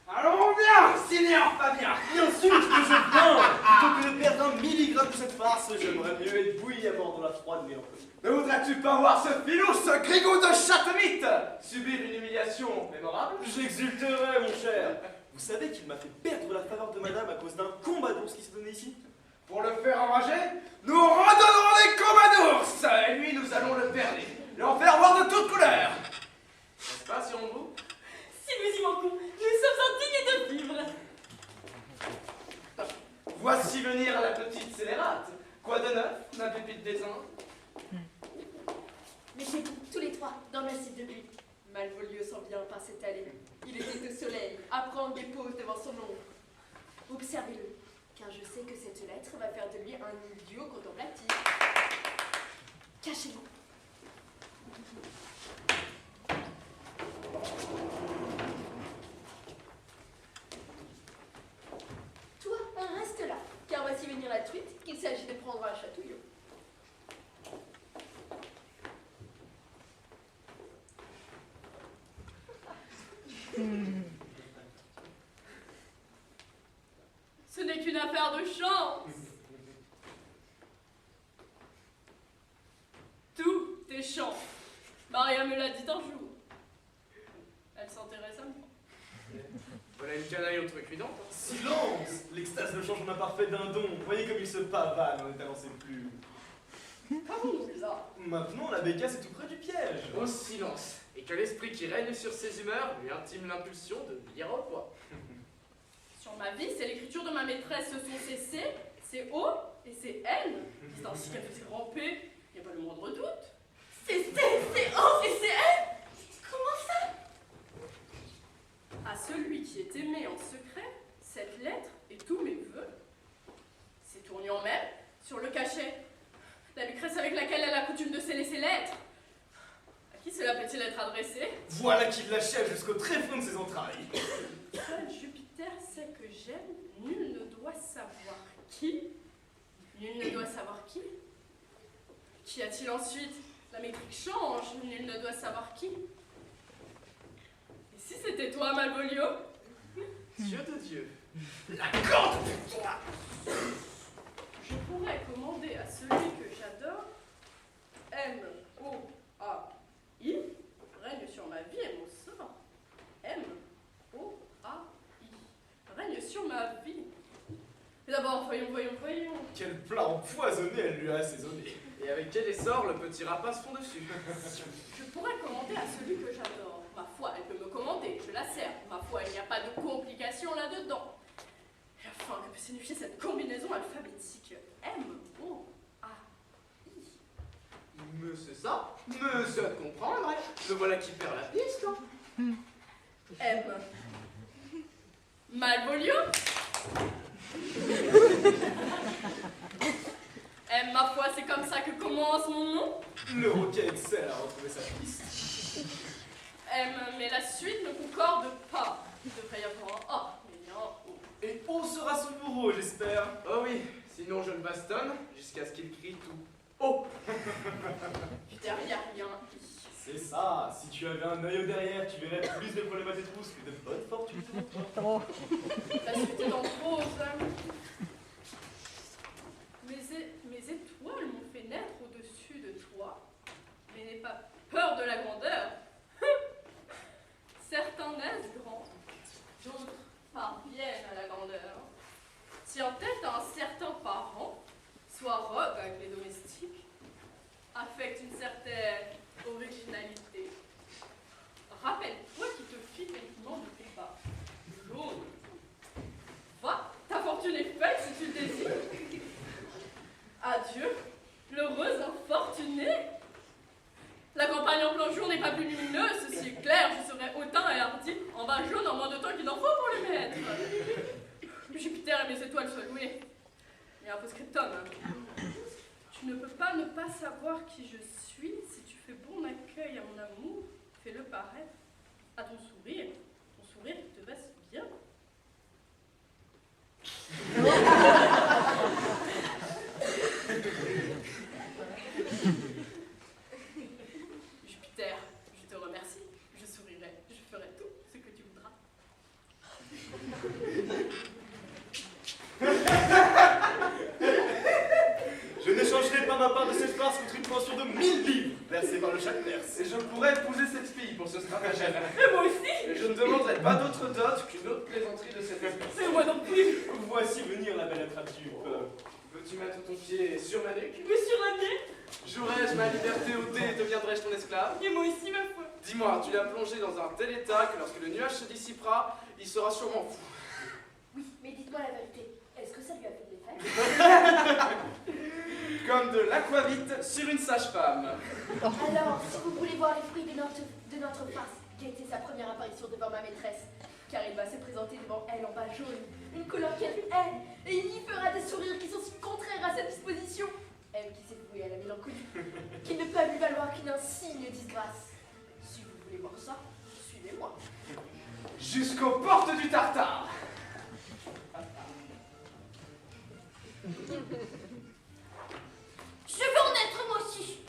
Allons bien, Seigneur Fabien. Bien sûr que je viens. Plutôt que de perdre un milligramme de cette farce, j'aimerais mieux être bouilli à mort dans la froide mélancolie. Ne voudrais-tu pas voir ce filou, ce grigou de chatemite, subir une humiliation mémorable? J'exulterais, mon cher. Vous savez qu'il m'a fait perdre la faveur de madame à cause d'un combat d'ours qui s'est donné ici? Pour le faire enrager, nous redonnerons les combats d'ours, et lui, nous allons le berner, l'en faire voir de toutes couleurs. N'est-ce pas, si on vous? Si nous y manquons, nous sommes indignes de vivre. Voici venir la petite scélérate. Quoi de neuf, ma pépite des Indes? Mettez-vous tous les trois dans le massif de buis. Malvolio s'en vient par cette allée. Il était au soleil, à prendre des pauses devant son ombre. Observez-le, car je sais que cette lettre va faire de lui un idiot contemplatif. Cachez-vous. Toi, reste là, car voici venir la truite qu'il s'agit de prendre à chatouillon. Ce n'est qu'une affaire de chance. Tout est chance. Maria me l'a dit un jour. Elle s'intéresse à moi. Voilà une canaille outrecuidante. Silence! L'extase le change en imparfait d'un don. Voyez comme il se pavane en étalant ses plumes. Qu'avons-nous là? Maintenant, la bécasse est tout près du piège. Au silence, et que l'esprit qui règne sur ses humeurs lui intime l'impulsion de lire au poids. Sur ma vie, c'est l'écriture de ma maîtresse. Ce sont ses C, ses O et ses N. C'est ainsi qu'elle faisait ramper. Il n'y a pas le moindre doute. C'est C, c'est O et c'est N. Comment ça? À celui qui est aimé en secret, cette lettre et tous mes vœux. C'est tournant même sur le cachet. La Lucrèce avec laquelle elle a coutume de sceller ses lettres. À qui cela peut-il être adressé? Voilà qui l'achève jusqu'au tréfonds de ses entrailles. Seul Jupiter sait que j'aime, nul ne doit savoir qui. Nul ne doit savoir qui. Qu'y a-t-il ensuite? La métrique change, nul ne doit savoir qui. Et si c'était toi, Malvolio? Dieu de Dieu. Je pourrais commander à celui que j'adore, M-O-A-I, règne sur ma vie et mon sort. M-O-A-I, règne sur ma vie. Mais d'abord, voyons. Quel plat empoisonné elle lui a assaisonné. Et avec quel essor le petit rapace se fond dessus. Je pourrais commander à celui que j'adore. Ma foi, elle peut me commander, je la sers. Ma foi, il n'y a pas de complication là-dedans. Et afin que peut signifier cette combinaison alphabétique M-O-A-I. Mais c'est ça. Mais c'est à te comprendre. Le voilà qui perd la piste. M. Malvolio. M, ma foi, c'est comme ça que commence mon nom. Le roquet excelle à retrouver sa piste. M, mais la suite ne concorde pas. Il devrait y avoir un A, mais il y a un O. Et O sera son bourreau, j'espère. Oh oui, sinon je me bastonne jusqu'à ce qu'il crie tout. Oh. Putain, il n'y a rien. C'est ça, si tu avais un œil au derrière, tu verrais plus de problèmes à tes trousses que de bonne fortune devant toi. La suite est en prose. Mes étoiles m'ont fait naître au-dessus de toi, mais n'aie pas peur de la grandeur. Certains naissent grands, d'autres parviennent à la grandeur. Tiens tête à un certain parent, sois rogue avec les domestiques, affecte une certaine originalité. Rappelle-toi qui te fit uniquement de tes pas. Jaune. Va, ta fortune est faite si tu le désires. Adieu, l'heureuse infortunée. La campagne en plein jour n'est pas plus lumineuse, ceci est clair, je serai hautain et hardi, en bas jaune en moins de temps qu'il n'en faut pour les mettre. Jupiter et mes étoiles soient loués. Il y a un post-scriptum. Tu ne peux pas ne pas savoir qui je suis. Si tu fais bon accueil à mon amour, fais-le paraître à ton sourire. Ton sourire qui te va si bien. Jupiter, je te remercie. Je sourirai. Je ferai tout ce que tu voudras. Je n'échangerai pas ma part de cette farce contre une pension de 1000 livres versée par le chaque perse. Et je pourrais épouser cette fille pour ce stratagème. Et moi aussi. Et je ne demanderai pas d'autre dot qu'une autre plaisanterie de cette espèce. Et moi non plus. Voici venir la belle attrape-du. Veux-tu mettre ton pied sur ma nuque? Monsieur Ranier. Jouerai-je ma liberté ôtée et deviendrai-je ton esclave? Et moi aussi, ma foi. Dis-moi, tu l'as plongé dans un tel état que lorsque le nuage se dissipera, il sera sûrement fou. Oui, mais dites-moi la vérité. Est-ce que ça lui a fait de l'effet? Comme de l'aquavite sur une sage-femme. Alors, si vous voulez voir les fruits de notre farce, guettez sa première apparition devant ma maîtresse, car il va se présenter devant elle en bas jaune, une couleur qu'elle aime, et il y fera des sourires qui sont si contraires à sa disposition. Elle qui s'est vouée à la mélancolie, qu'il ne peut lui valoir qu'une insigne disgrâce. Si vous voulez voir ça, suivez-moi. Jusqu'aux portes du Tartare. Je veux en être moi aussi.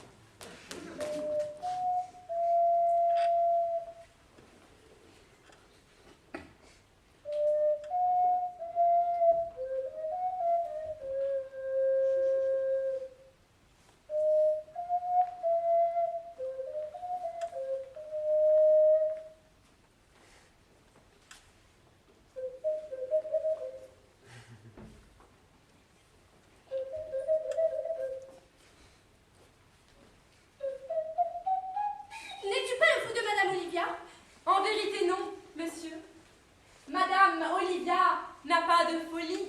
En vérité, non, monsieur. Madame Olivia n'a pas de folie.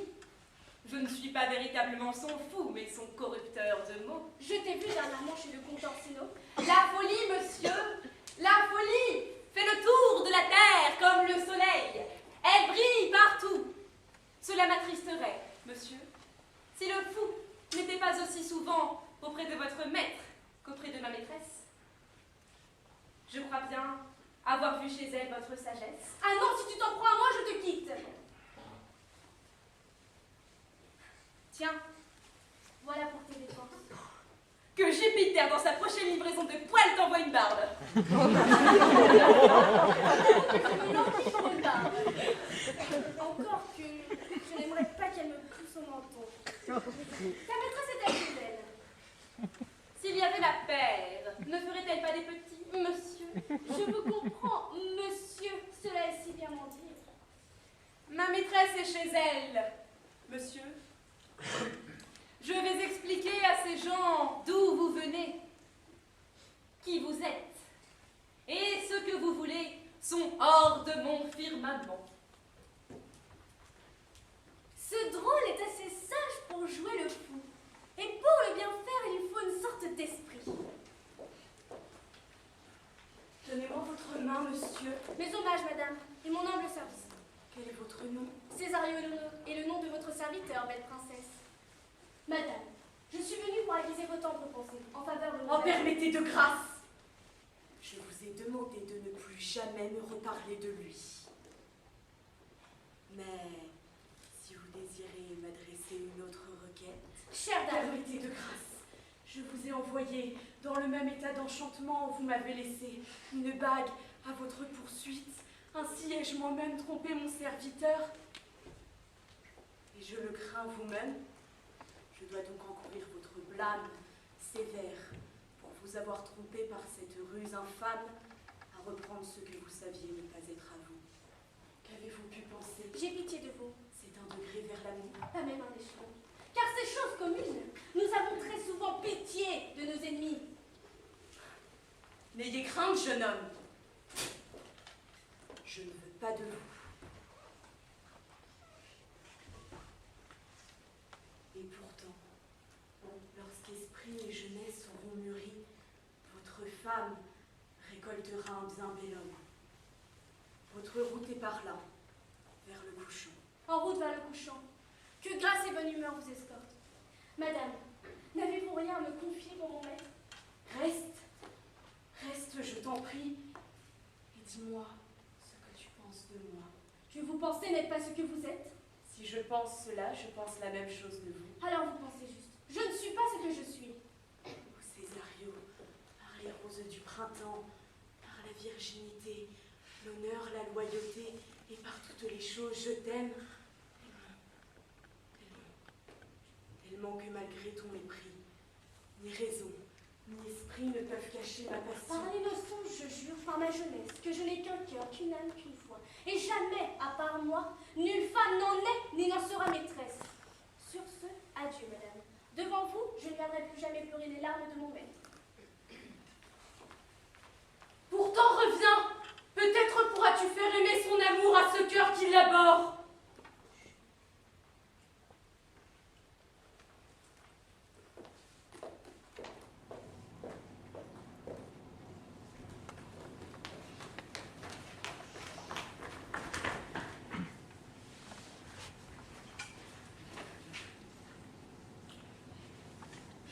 Je ne suis pas véritablement son fou, mais son corrupteur de mots. Je t'ai vu dernièrement chez le comte Orsino. La folie, monsieur, la folie fait le tour de la terre comme le soleil. Elle brille partout. Cela m'attristerait, monsieur, si le fou n'était pas aussi souvent auprès de votre maître qu'auprès de ma maîtresse. Je crois bien avoir vu chez elle votre sagesse. Ah non, si tu t'en prends à moi, je te quitte. Tiens, Voilà pour tes dépenses. que j'ai Jupiter, dans sa prochaine livraison de poils, t'envoie une barbe. Encore que je n'aimerais pas qu'elle me pousse au menton. Ta maîtresse est-elle plus belle? S'il y avait la paire, ne ferait-elle pas des petits? Monsieur, je vous comprends, monsieur, cela est si bien m'en dire. Ma maîtresse est chez elle, monsieur. Je vais expliquer à ces gens d'où vous venez, qui vous êtes, et ce que vous voulez sont hors de mon firmament. Ce drôle est assez sage pour jouer le fou. Et pour le bien faire, il faut une sorte d'esprit. Donnez-moi votre main, monsieur. Mes hommages, madame, et mon humble service. Quel est votre nom? Césario est le nom de votre serviteur, belle princesse. Madame, je suis venue pour acquiser vos tendres pensées en faveur de mon Oh, permettez de grâce. Je vous ai demandé de ne plus jamais me reparler de lui. Mais si vous désirez m'adresser une autre requête... Chère dame, Permettez de grâce. Je vous ai envoyé dans le même état d'enchantement où vous m'avez laissé une bague à votre poursuite. Ainsi ai-je moi-même trompé mon serviteur. Et je le crains vous-même. Je dois donc encourir votre blâme sévère pour vous avoir trompé par cette ruse infâme à reprendre ce que vous saviez ne pas être à vous. Qu'avez-vous pu penser? j'ai pitié de vous, C'est un degré vers l'amour. pas même un échelon. Car ces choses communes, nous avons très souvent pitié de nos ennemis. N'ayez crainte, jeune homme. Je ne veux pas de vous. Et pourtant, lorsqu'esprit et jeunesse auront mûri, votre femme récoltera un bien bel homme. Votre route est par là, vers le couchant. En route vers le couchant, que grâce et bonne humeur vous escortent. Madame, n'avez-vous rien à me confier pour mon maître? Reste, je t'en prie, et dis-moi ce que tu penses de moi. Que vous pensez n'être pas ce que vous êtes. Si je pense cela, je pense la même chose de vous. Alors vous pensez juste. Je ne suis pas ce que je suis. Ô Césario, par les roses du printemps, par la virginité, l'honneur, la loyauté, et par toutes les choses, je t'aime. Tellement que malgré ton mépris, ni raison, ni esprit ne peuvent cacher ma passion. Par l'innocence, je jure, par ma jeunesse, que je n'ai qu'un cœur, qu'une âme, qu'une foi. Et jamais, à part moi, nulle femme n'en est ni n'en sera maîtresse. Sur ce, adieu, madame. Devant vous, je ne viendrai plus jamais pleurer les larmes de mon maître. Pourtant, reviens. Peut-être pourras-tu faire aimer son amour à ce cœur qui l'aborde.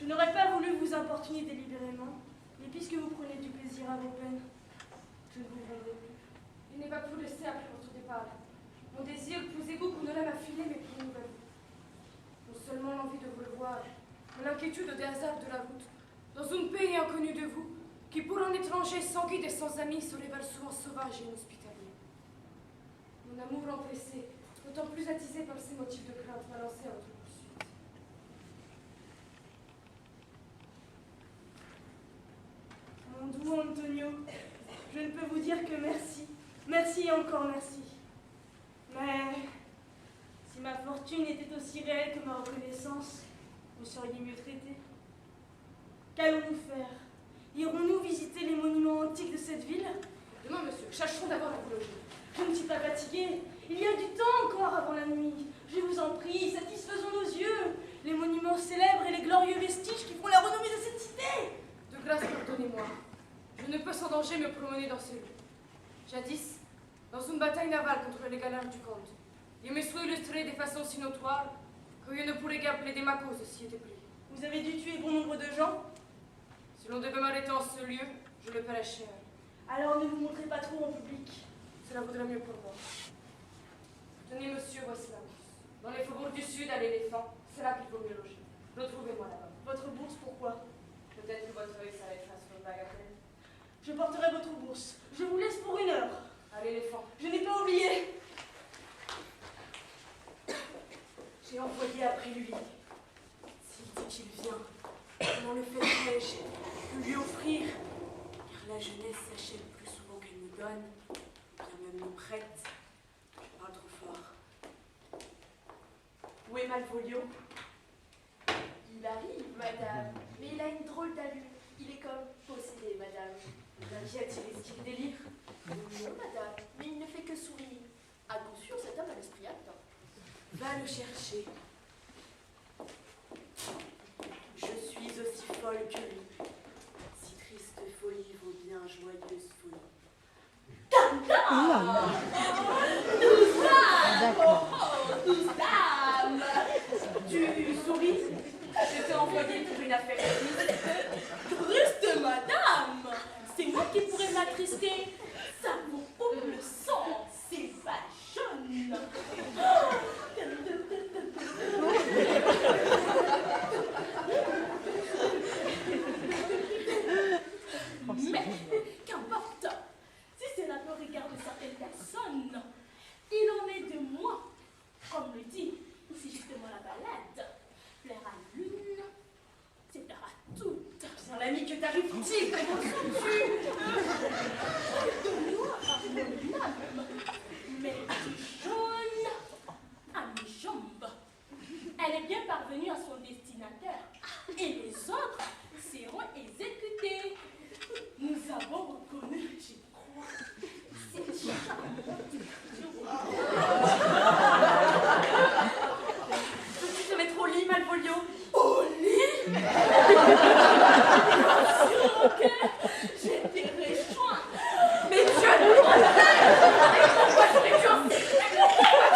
Je n'aurais pas voulu vous importuner délibérément, mais puisque vous prenez du plaisir à vos peines, je ne vous vendrai plus. Il n'est pas plus laissé après votre départ. Mon désir plus égout pour ne l'a filé, mais pour une nouvelle vie. Non seulement l'envie de vous le voir, mais l'inquiétude des hasards de la route, dans un pays inconnu de vous, qui pour un étranger sans guide et sans amis se révèle souvent sauvage et inhospitalier. Mon amour empressé, d'autant plus attisé par ces motifs de crainte, m'a lancé à votre poursuite. Mon doux Antonio, je ne peux vous dire que merci. Merci et encore merci. Mais si ma fortune était aussi réelle que ma reconnaissance, vous seriez mieux traité. Qu'allons-nous faire? Irons-nous visiter les monuments antiques de cette ville? Demain, monsieur, chercherons d'abord à vous loger. Je ne suis pas fatiguée. Il y a du temps encore avant la nuit. Je vous en prie, satisfaisons nos yeux. Les monuments célèbres et les glorieux vestiges qui font la renommée de cette cité. De grâce, pardonnez-moi. Je ne peux sans danger me promener dans ces lieux. Jadis, dans une bataille navale contre les galères du comte, il me soit illustré de façon si notoire que je ne pourrais qu'appeler des ma cause s'y était pris. Vous avez dû tuer bon nombre de gens. Si l'on devait m'arrêter en ce lieu, je le paierais cher. Alors ne vous montrez pas trop en public. Cela vaudrait mieux pour moi. Tenez, monsieur, voici la bourse. Dans les faubourgs du sud, à l'éléphant, c'est là qu'il vaut mieux loger. Retrouvez-moi là-bas. Votre bourse, pourquoi? Peut-être votre qu'ai-je pu lui offrir? Car la jeunesse s'achète plus souvent qu'elle me donne, bien même me prête. Je parle trop fort. Où est Malvolio? Il arrive, madame, mais il a une drôle d'allure. Il est comme possédé, madame. Qu'y a-t-il? Est-ce qu'il délire? Non, madame, mais il ne fait que sourire. À coup sûr, cet homme a l'esprit atteint. Va le chercher. Je suis aussi folle que lui. Si triste folie vaut bien joyeuse folie. Douze dames! Tu souris? Je t'ai envoyé pour une affaire triste, madame! C'est moi qui pourrais m'attrister. Ça vous coupe le sang, c'est vachonne! Mais qu'importe, si cela peut regarder certaines personnes, il en est de moi. Comme le dit, si justement la balade plaire à l'une, c'est plaire à toutes. Bien l'ami, que t'arrive-t-il? Comment sens-tu? De noir à mon âme, mais du jaune à mes jambes. Elle est bien parvenue à son destinataire et les autres seront exécutés. Nous avons reconnu, je crois, cette charmante Peux-tu te mettre au lit, Malvolio? au lit. Sur mon cœur, j'étais réjoint. Mais Dieu nous pourquoi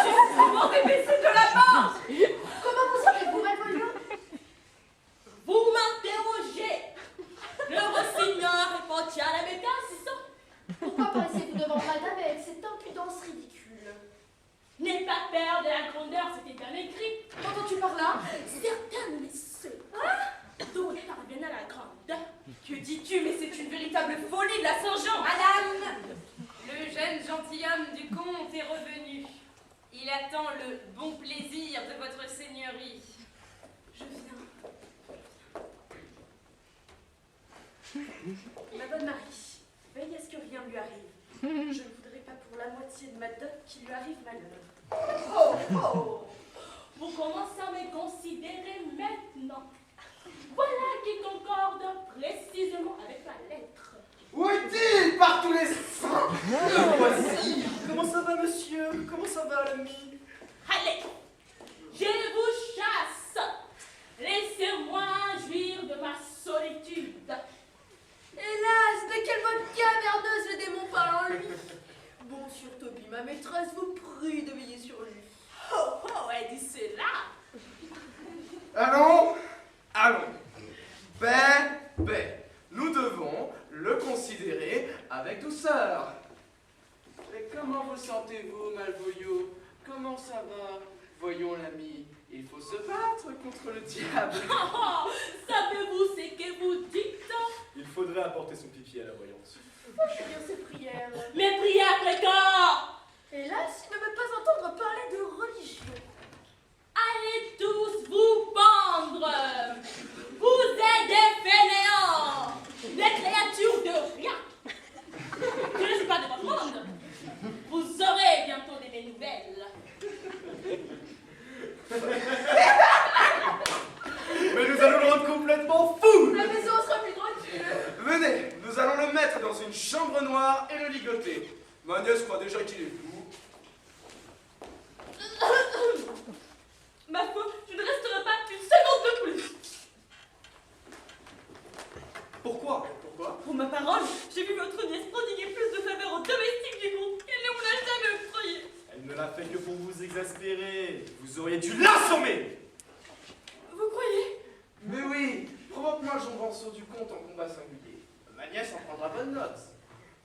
tu m'aurais baissé de la mort? Comment vous savez-vous, Malvolio? Vous m'interrogez. Le rossignol répondit à la mécasse. Pourquoi paraissez-vous devant madame avec cette impudence ridicule? N'aie pas peur de la grandeur, c'était bien écrit. Qu'entends-tu par là? Certains mais ceux d'autres parviennent à la grandeur. Que dis-tu? Mais c'est une véritable folie de la Saint-Jean! Madame, le jeune gentilhomme du comte est revenu. Il attend le bon plaisir de votre seigneurie. Je viens. Ma bonne Marie, veille à ce que rien ne lui arrive. Je ne voudrais pas pour la moitié de ma dot qu'il lui arrive malheur. Oh, oh. Vous commencez à me considérer maintenant. Voilà qui concorde précisément avec la lettre. Où est-il par tous les saints? Le voici. Comment ça va, monsieur? Comment ça va, l'ami? Allez, je vous chasse. Laissez-moi jouir de ma solitude. Hélas, de quelle bonne caverneuse le démon parle en lui. Bon, sur Toby, ma maîtresse vous prie de veiller sur lui. Oh, oh, elle dit cela. Allons, allons. Paix. Nous devons le considérer avec douceur. Mais comment vous sentez-vous, Malvolio? Comment ça va? Voyons, l'ami, il faut se battre contre le diable. Oh, savez-vous ce que vous dites? Il faudrait apporter son pipi à la voyance. Faites bien ses prières. Mes prières précoces. Hélas, il ne veut pas entendre parler de religion. Allez tous vous pendre. Vous êtes des fainéants, des créatures de rien. Je ne suis pas de votre monde. Vous aurez bientôt des mes nouvelles. Mais nous allons le rendre complètement fou! La maison sera plus tranquille. Venez, nous allons le mettre dans une chambre noire et le ligoter. Ma nièce croit déjà qu'il est fou. Ma foi, je ne resterai pas une seconde de plus. Pourquoi? Pour ma parole, j'ai vu votre nièce prodiguer plus de faveur aux domestiques du groupe qu'elle ne vous l'a jamais octroyé. Elle ne l'a fait que pour vous exaspérer. Vous auriez dû l'assommer! Vous croyez? Mais oui, provoque-moi Jean-Vanceau du comte en combat singulier. Ma nièce en prendra bonne note.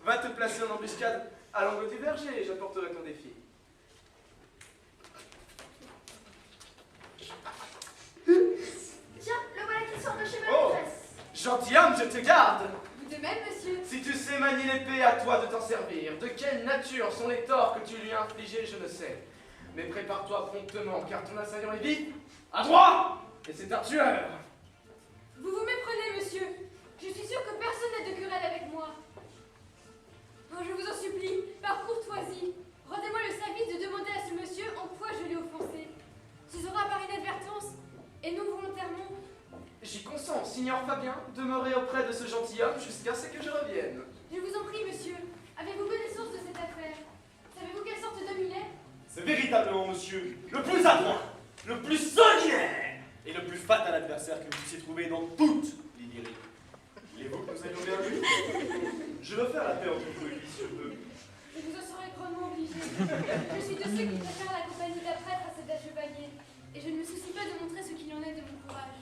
Va te placer en embuscade à l'angle du verger et j'apporterai ton défi. Tiens, le voilà qui sort de chez ma Oh. maîtresse. Gentilhomme, je te garde! Vous de même, monsieur. Si tu sais manier l'épée, à toi de t'en servir. De quelle nature sont les torts que tu lui as infligés, je ne sais. Mais prépare-toi promptement, car ton assaillant est vif, à droit, et c'est un tueur. Vous vous méprenez, monsieur. bien demeurer auprès de ce gentilhomme jusqu'à ce que je revienne. Je vous en prie, monsieur. Avez-vous connaissance de cette affaire? Savez-vous quelle sorte d'homme il est? C'est véritablement, monsieur, le plus adroit, le plus sanguinaire et le plus fatal adversaire que vous puissiez trouver dans toute l'Illyrie. Voulez-vous que nous allions vers lui? Je veux faire la paix entre vous et lui, si je peux. Je vous en serai grandement obligée. Je suis de ceux qui préfèrent la compagnie d'un prêtre à celle d'un chevalier. Et je ne me soucie pas de montrer ce qu'il en est de mon courage.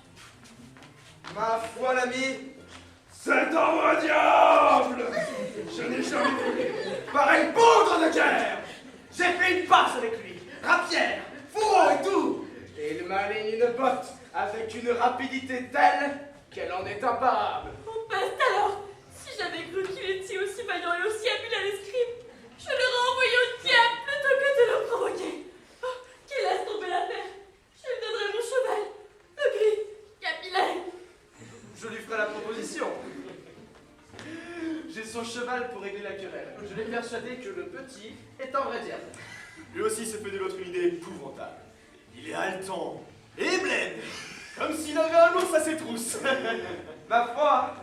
Ma foi, l'ami, c'est un vrai diable! Je n'ai jamais vu pareil poudre de guerre! J'ai fait une passe avec lui, rapière, fourreau et tout! Et il m'aligne une botte avec une rapidité telle qu'elle en est imparable. Oh peste alors! Si j'avais cru qu'il était aussi vaillant et aussi habile à l'escrime, je l'aurais envoyé au diable plutôt que de le provoquer. Oh, qu'il laisse tomber l'affaire. Je lui donnerai mon cheval, le gris, capillaire. Je lui ferai la proposition. J'ai son cheval pour régler la querelle. Je l'ai persuadé que le petit est un vrai diable. Lui aussi se fait de l'autre une idée épouvantable. Il est haletant et blême, comme s'il avait un ours à ses trousses. Ma foi,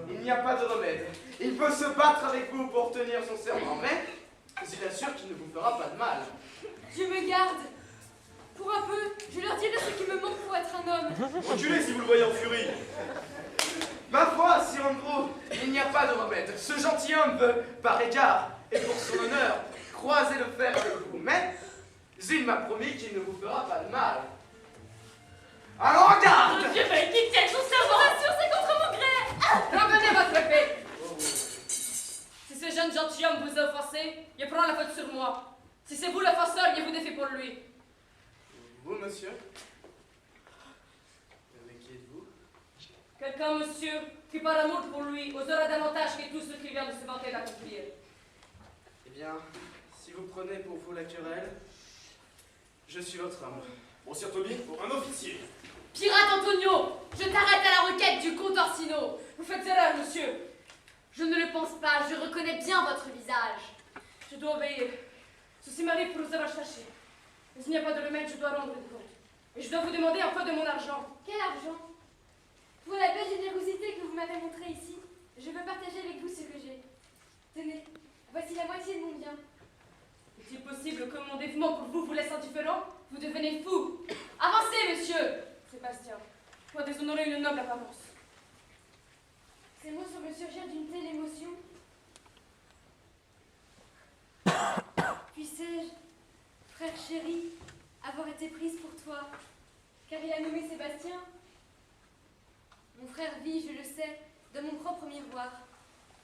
il n'y a pas de remède. Il peut se battre avec vous pour tenir son serment, mais il assure qu'il ne vous fera pas de mal. Dieu me garde. Pour un peu, je leur dirai ce qui me manque pour être un homme. Reculez si vous le voyez en furie. Ma foi, Sir Andrew, il n'y a pas de remède. Ce gentilhomme veut, par égard et pour son honneur, croiser le fer avec vous, mais il m'a promis qu'il ne vous fera pas de mal. Alors en garde! Mon Dieu, mais qu'il tienne son serment! Sûr, c'est contre mon gré. Revenez votre épée! Si ce jeune gentilhomme vous a offensé, il prend la faute sur moi. Si c'est vous l'offenseur, il vous défait pour lui. Vous, monsieur? Mais qui êtes-vous? Quelqu'un, monsieur, qui par amour pour lui osera davantage que tout ce qu'il vient de se vanter d'accomplir. Eh bien, si vous prenez pour vous la querelle, je suis votre homme. Bon, Sir Toby, pour un officier. Pirate Antonio, je t'arrête à la requête du comte Orsino. Vous faites erreur, monsieur. Je ne le pense pas, je reconnais bien votre visage. Je dois obéir. Ceci m'arrive pour vous avoir cherché. Mais il n'y a pas de remède, je dois rendre compte. Et je dois vous demander un peu de mon argent. Quel argent? Pour la belle générosité que vous m'avez montrée ici, je veux partager avec vous ce que j'ai. Tenez, voici la moitié de mon bien. Est-il possible que mon dévouement pour vous vous laisse indifférent? Vous devenez fou. Avancez, monsieur. Sébastien, pour déshonorer une noble apparence. Ces mots semblent surgir d'une telle émotion. Puissais-je, frère chéri, avoir été prise pour toi, car il a nommé Sébastien? Mon frère vit, je le sais, dans mon propre miroir.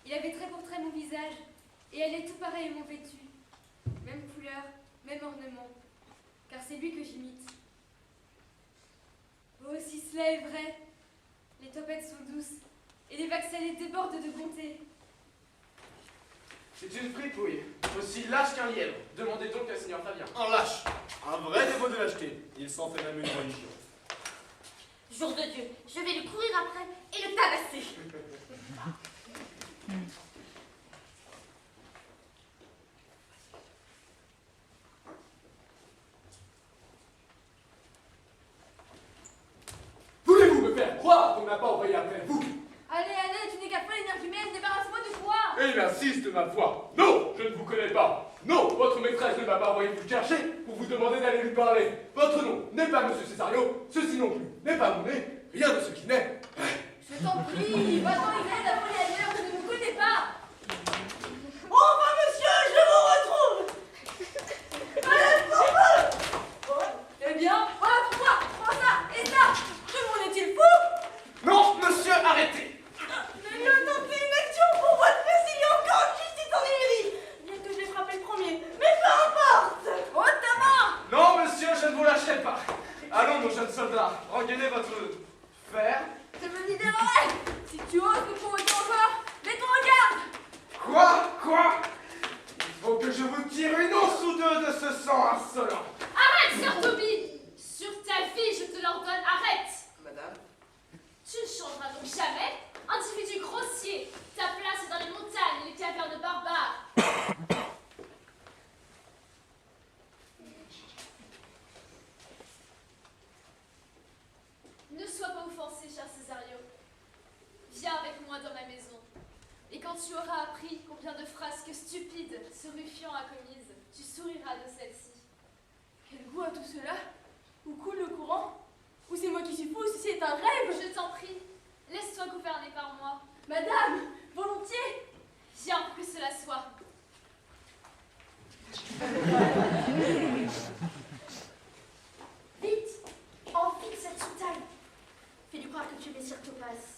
Il avait trait pour trait mon visage, et elle est tout pareillement vêtue. Même couleur, même ornement, car c'est lui que j'imite. Oh, si cela est vrai, les topettes sont douces, et les vagues salées débordent de bonté. C'est une fripouille, aussi lâche qu'un lièvre. Demandez donc à Seigneur Fabien. Un lâche, un vrai dévot de lâcheté. Il s'en fait même une religion. Jour de Dieu, je vais lui courir après et le tabasser. Voulez-vous me faire croire qu'on n'a pas envoyé après vous? Allez, allez, tu n'es qu'à faire l'énergumène, débarrasse-moi de toi. Et il insiste, ma foi. Non, je ne vous connais pas. Non, votre maîtresse ne m'a pas envoyé vous chercher pour vous demander d'aller lui parler. Votre nom n'est pas Monsieur Césario, ceci non plus n'est pas mon nez, rien de ce qui n'est. Je t'en prie, va-t'en y aller d'appeler ailleurs, je ne vous connais pas. Enfin, monsieur, je vous retrouve! Eh bien, voilà pour toi, prends ça et ça. Tout le monde est-il fou? Non, monsieur, arrêtez. Mais le temps fait une action pour votre fils, il y a encore une justice en Illyrie! Bien que je l'ai frappé le premier, mais peu importe! Oh, ta main. Non, monsieur, je ne vous lâcherai pas. Allons, mon jeune soldat, rengainez votre fer. Je me libérerai. Si tu oses me provoquer encore, mets-toi en garde. Quoi? Il faut que je vous tire une once ou deux de ce sang insolent. Arrête, Sir Toby. Sur ta vie, je te l'ordonne, arrête. Madame? Tu ne changeras donc jamais. Individu grossier, ta place est dans les montagnes et les cavernes barbares. Ne sois pas offensé, cher Césario. Et quand tu auras appris combien de frasques stupides ce ruffian a commises, tu souriras de celle-ci. Quel goût a tout cela? Où coule le courant? Ou c'est moi qui suis fou, ou si c'est un rêve? Je t'en prie, laisse-toi gouverner par moi. Madame, volontiers. Viens, que cela soit. Vite, enfile cette soutane. Fais-lui croire que tu es Messire Topaz.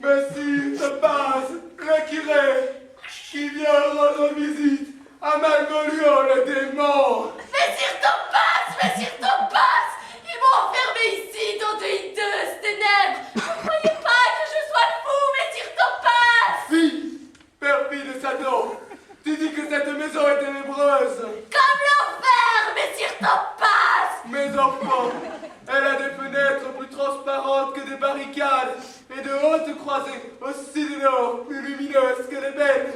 Monsieur Topaz, le curé, qui vient rendre visite à Malvolio le démon. Messire Topaz, ils m'ont enfermé ici dans de hideuses ténèbres. Ne croyez pas que je sois fou, Messire Topaz. Fille, perfide Satan, tu dis que cette maison est ténébreuse. Comme l'enfer, Messire Topaz. Mes enfants, elle a des fenêtres plus transparentes que des barricades et de hautes croisées aussi du nord, plus lumineuses que les belles.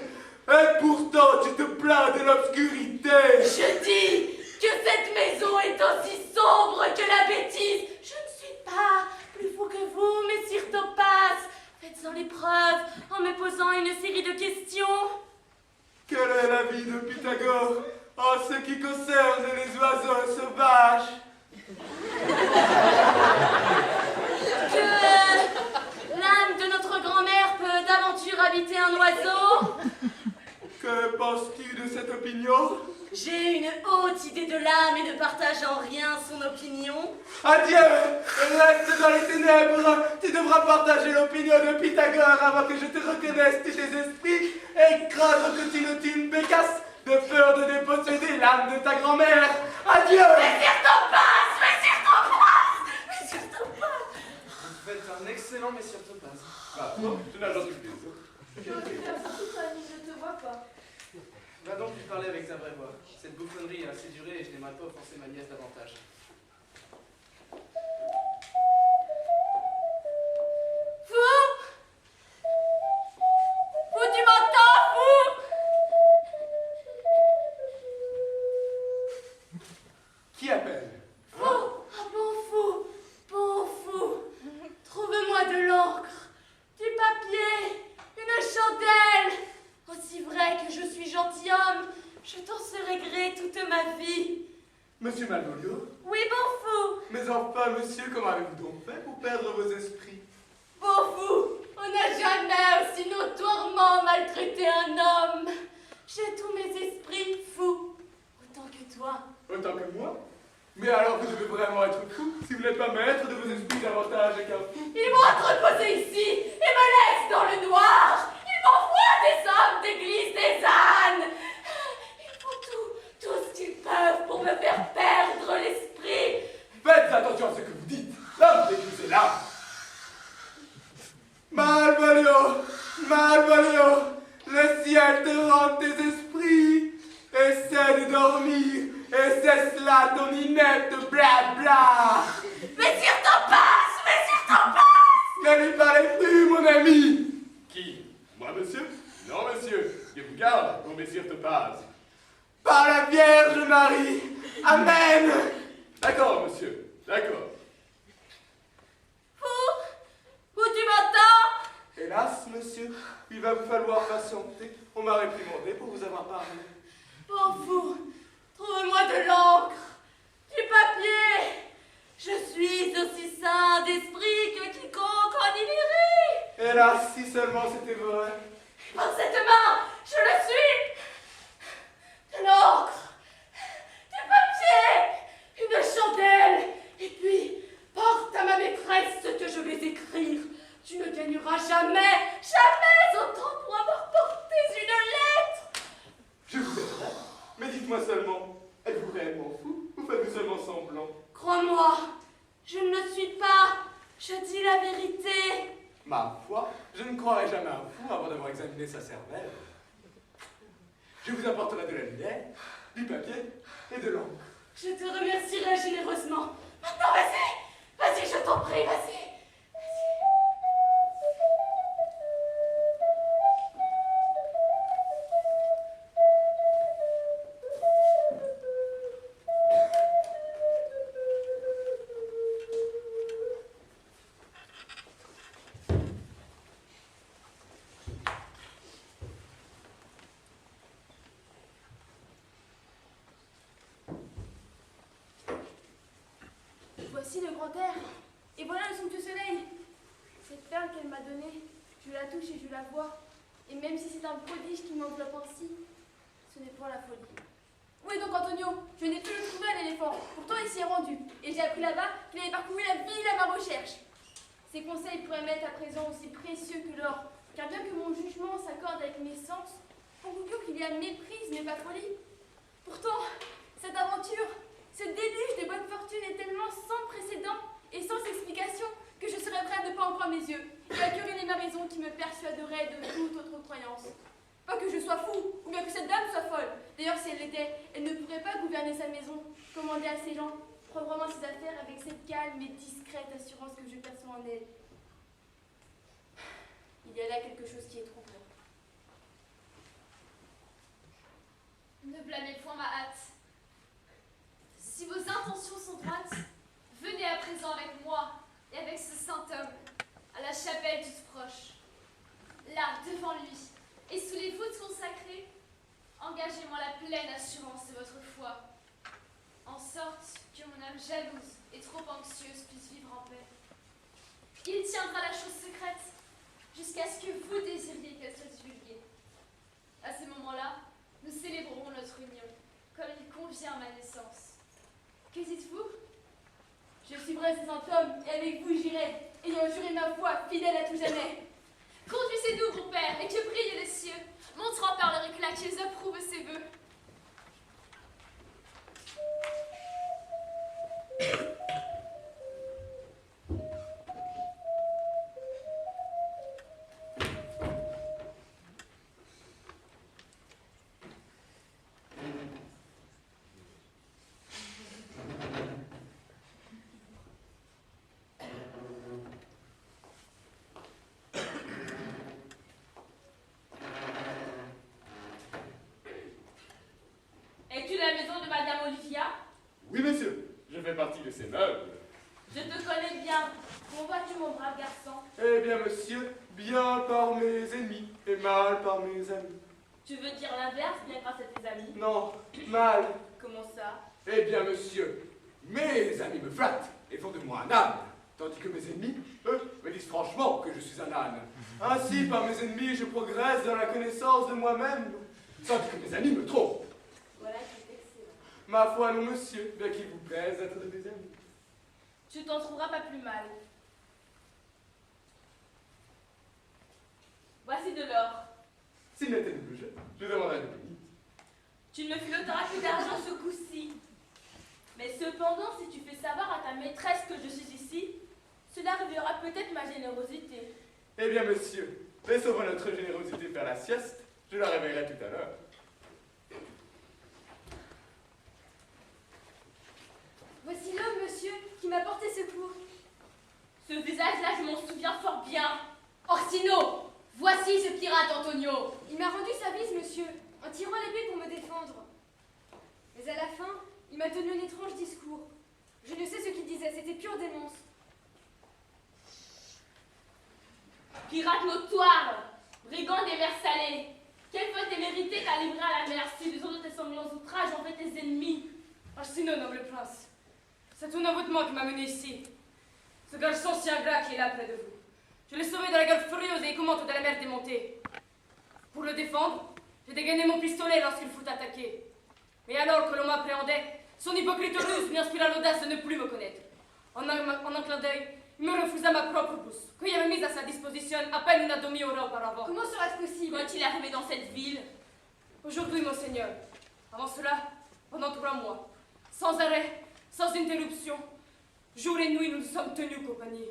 Et pourtant, tu te plains de l'obscurité. Je dis que cette maison est aussi sombre que la bêtise. Je ne suis pas plus fou que vous, Messire Topaz. Faites-en l'épreuve en me posant une série de questions. Quel est l'avis de Pythagore en ce qui concerne les oiseaux sauvages? Que l'âme de notre grand-mère peut d'aventure habiter un oiseau. Que penses-tu de cette opinion? J'ai une haute idée de l'âme et ne partage en rien son opinion. Adieu! Reste dans les ténèbres! Tu devras partager l'opinion de Pythagore avant que je te reconnaisse tous tes esprits et craindre que tu ne tues une bécasse de peur de déposséder l'âme de ta grand-mère. Adieu! Messire Topaz! Messire Topaz! Messire Topaz! Vous faites un excellent Messire Topaz. Bah, toi, tu n'as jamais plus. Je ne te vois pas. Va donc lui parler avec ta vraie voix. Cette bouffonnerie est assez durée et je n'aimerais pas offenser ma nièce davantage. Fou! Fou, tu m'entends, fou? Qui appelle? Fou! Ah, bon fou! Trouve-moi de l'encre, du papier, une chandelle. Aussi vrai que je suis gentilhomme, je t'en serai gré toute ma vie. Monsieur Malvolio? Oui, bon fou! Mais enfin, monsieur, comment avez-vous donc fait pour perdre vos esprits? Bon fou! On n'a jamais aussi notoirement maltraité un homme. J'ai tous mes esprits fous, autant que toi. Autant que moi? Mais alors vous devez vraiment être fou si vous n'êtes pas maître de vos esprits davantage qu'un fou. Ils m'ont entreposé ici et me laissent dans le noir. Ils m'envoient des hommes d'église, des ânes. Ils font tout ce qu'ils peuvent pour me faire perdre l'esprit. Faites attention à ce que vous dites. Là, vous éclusez là. Malvolio, le ciel te rend tes esprits. Essaie de dormir. Et c'est cela ton inepte blabla. Messire Topaz! Ne lui parlez plus, mon ami. Qui? Moi, monsieur? Non, monsieur. Je vous garde, mon messire Topaz. Par la Vierge Marie. Amen. D'accord, monsieur. D'accord. Fou, tu m'entends? Hélas, monsieur, il va vous falloir patienter. On m'a réprimandé pour vous avoir parlé. Bon fou, trouve-moi de l'encre, du papier. Je suis aussi saint d'esprit que quiconque en Illyrie. Hélas, si seulement c'était vrai. Par cette main, je le suis. De l'encre, du papier, une chandelle. Et puis, porte à ma maîtresse ce que je vais écrire. Tu ne gagneras jamais autant pour avoir porté une lettre. Je vous aiderai. Mais dites-moi seulement, êtes-vous réellement fou ou faites-vous seulement semblant? Crois-moi, je ne le suis pas. Je dis la vérité. Ma foi, je ne croirai jamais un fou avant d'avoir examiné sa cervelle. Je vous apporterai de la lumière, du papier et de l'encre. Je te remercierai généreusement. Maintenant, vas-y, je t'en prie, vas-y. voici le grand air. Et voilà le somptueux soleil. Cette perle qu'elle m'a donnée, je la touche et je la vois. Et même si c'est un prodige qui m'enveloppe ainsi, ce n'est pas la folie. Où est donc Antonio? Je n'ai pu le trouver à l'éléphant. Pourtant il s'y est rendu. Et j'ai appris là-bas qu'il avait parcouru la ville à ma recherche. Ses conseils pourraient m'être à présent aussi précieux que l'or. Car bien que mon jugement s'accorde avec mes sens, on conclut qu'il y a méprise mais pas folie. Pourtant, cette aventure, ce déluge de bonne fortune est tellement sans précédent et sans explication que je serais prête à ne pas en croire mes yeux et à quereller ma raison qui me persuaderait de toute autre croyance. Pas que je sois fou, ou bien que cette dame soit folle. D'ailleurs, si elle l'était, elle ne pourrait pas gouverner sa maison, commander à ses gens, proprement ses affaires avec cette calme et discrète assurance que je perçois en elle. Il y a là quelque chose qui est trompeur. Ne blâmez point ma hâte. Si vos intentions sont droites, venez à présent avec moi et avec ce saint homme à la chapelle toute proche. Là, devant lui, et sous les voûtes consacrées, engagez-moi la pleine assurance de votre foi, en sorte que mon âme jalouse et trop anxieuse puisse vivre en paix. Il tiendra la chose secrète jusqu'à ce que vous désiriez qu'elle soit divulguée. À ce moment-là, nous célébrerons notre union, comme il convient à ma naissance. Que dites-vous? Je suivrai ce saint homme et avec vous j'irai, ayant juré ma foi fidèle à tout jamais. Conduisez-nous, mon père, et que brillent les cieux, montrant par leur éclat qu'ils approuvent ces vœux. Es-tu la maison de Madame Olivia? Oui, monsieur, je fais partie de ces meubles. Je te connais bien. Comment vas-tu, mon brave garçon? Eh bien, monsieur, bien par mes ennemis et mal par mes amis. Tu veux dire l'inverse, bien grâce à tes amis? Non, mal. Comment ça? Eh bien, monsieur, mes amis me flattent et font de moi un âne, tandis que mes ennemis, eux, me disent franchement que je suis un âne. Ainsi, par mes ennemis, je progresse dans la connaissance de moi-même, tandis que mes amis me trompent. Voilà qui est excellent. Ma foi, non, monsieur, bien qu'il vous plaise d'être de mes amis. Tu t'en trouveras pas plus mal. Voici de l'or. S'il n'était de plus jeune, je demanderais de payer. Tu ne me filoteras plus d'argent ce coup-ci. Mais cependant, si tu fais savoir à ta maîtresse que je suis ici, cela révélera peut-être ma générosité. Eh bien, monsieur, laissons notre générosité faire la sieste, je la réveillerai tout à l'heure. Voici l'homme, monsieur, qui m'a porté secours. Ce visage-là, je m'en souviens fort bien. Orsino, voici ce pirate Antonio. Il m'a rendu service, monsieur, en tirant l'épée pour me défendre. Mais à la fin, il m'a tenu un étrange discours. Je ne sais ce qu'il disait, c'était pure démence. Pirate notoire, brigand des mers salées, quelle faute est méritée qu'à livrer à la merci des autres de tes sanglants outrages envers tes ennemis? Orsino, noble prince, c'est ton envoûtement qui m'a mené ici. Ce garçon si ingrat qui est là près de vous. Je l'ai sauvé de la gueule furieuse et écoumante de la mer démontée. Pour le défendre, j'ai dégainé mon pistolet lorsqu'il fut attaqué. Mais alors que l'on m'appréhendait, son hypocrite ruse lui inspira l'audace de ne plus me connaître. En un clin d'œil, il me refusa ma propre bourse, que j'avais mise à sa disposition à peine une demi-heure auparavant. Comment sera-ce possible? Quand il est arrivé dans cette ville? Aujourd'hui, monseigneur. Avant cela, pendant 3 mois, sans arrêt, sans interruption, jour et nuit, nous nous sommes tenus compagnie.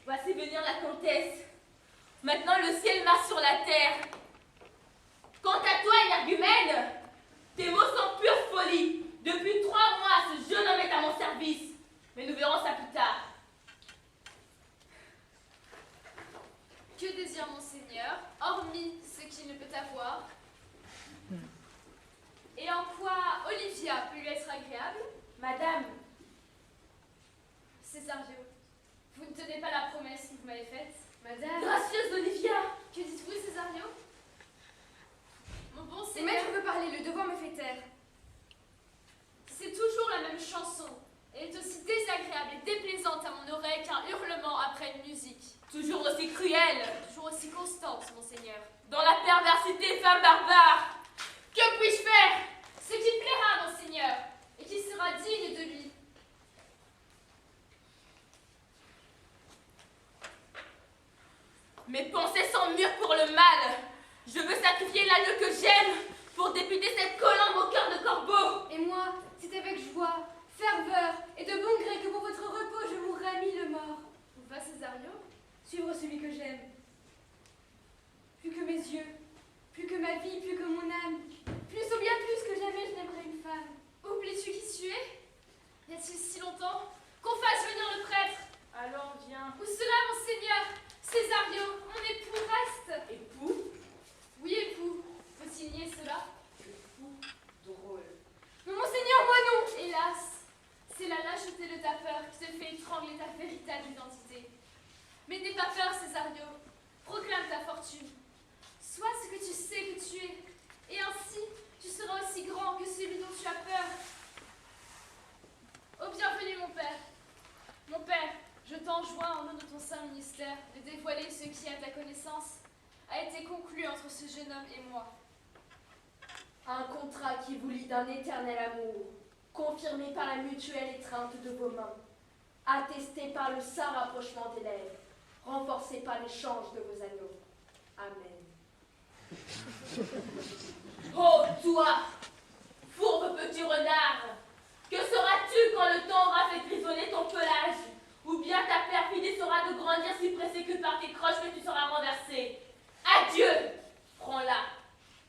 Voici venir la comtesse. Maintenant, le ciel marche sur la terre. Quant à toi, énergumène, tes mots sont pure folie. Depuis 3 mois, ce jeune homme est à mon service. Mais nous verrons ça plus tard. Que désire monseigneur, hormis ce qu'il ne peut avoir? Et en quoi Olivia peut lui être agréable? Madame, Césario, vous ne tenez pas la promesse que vous m'avez faite? Madame. gracieuse Olivia, Que dites-vous, Césario? Mon bon Le seigneur, maître veut parler, le devoir me fait taire. Mes pensées sont mûres pour le mal. Je veux sacrifier l'agneau que j'aime pour débuter cette colombe au cœur de corbeau. Et moi, c'est avec joie, ferveur et de bon gré que pour votre repos je mourrai à mille morts. Où va Césario? Suivre celui que j'aime. Plus que mes yeux, plus que ma vie, plus que mon âme, plus ou bien plus que jamais je n'aimerais une femme. Oublies-tu qui tu es? Y a-t-il si longtemps? Qu'on fasse venir le prêtre! Alors viens. Où cela, mon seigneur? Césario, mon époux reste! Époux? Oui, époux. Faut-il nier cela? Époux drôle. Mais mon seigneur, moi non! Hélas, c'est la lâcheté de ta peur qui te fait étrangler ta véritable identité. Mais n'aie pas peur, Césario. Proclame ta fortune. Sois ce que tu sais que tu es. Et ainsi, tu seras aussi grand que celui dont tu as peur. Oh, bienvenue, mon père. Mon père, je t'enjoins au nom de ton saint ministère de dévoiler ce qui, à ta connaissance, a été conclu entre ce jeune homme et moi. Un contrat qui vous lie d'un éternel amour, confirmé par la mutuelle étreinte de vos mains, attesté par le saint rapprochement des lèvres, renforcé par l'échange de vos anneaux. Amen. Oh, toi, fourbe petit renard, que seras-tu quand le temps aura fait grisonner ton pelage? Ou bien ta perfidie sera de grandir si pressée que par tes croches que tu seras renversé? Adieu, prends-la.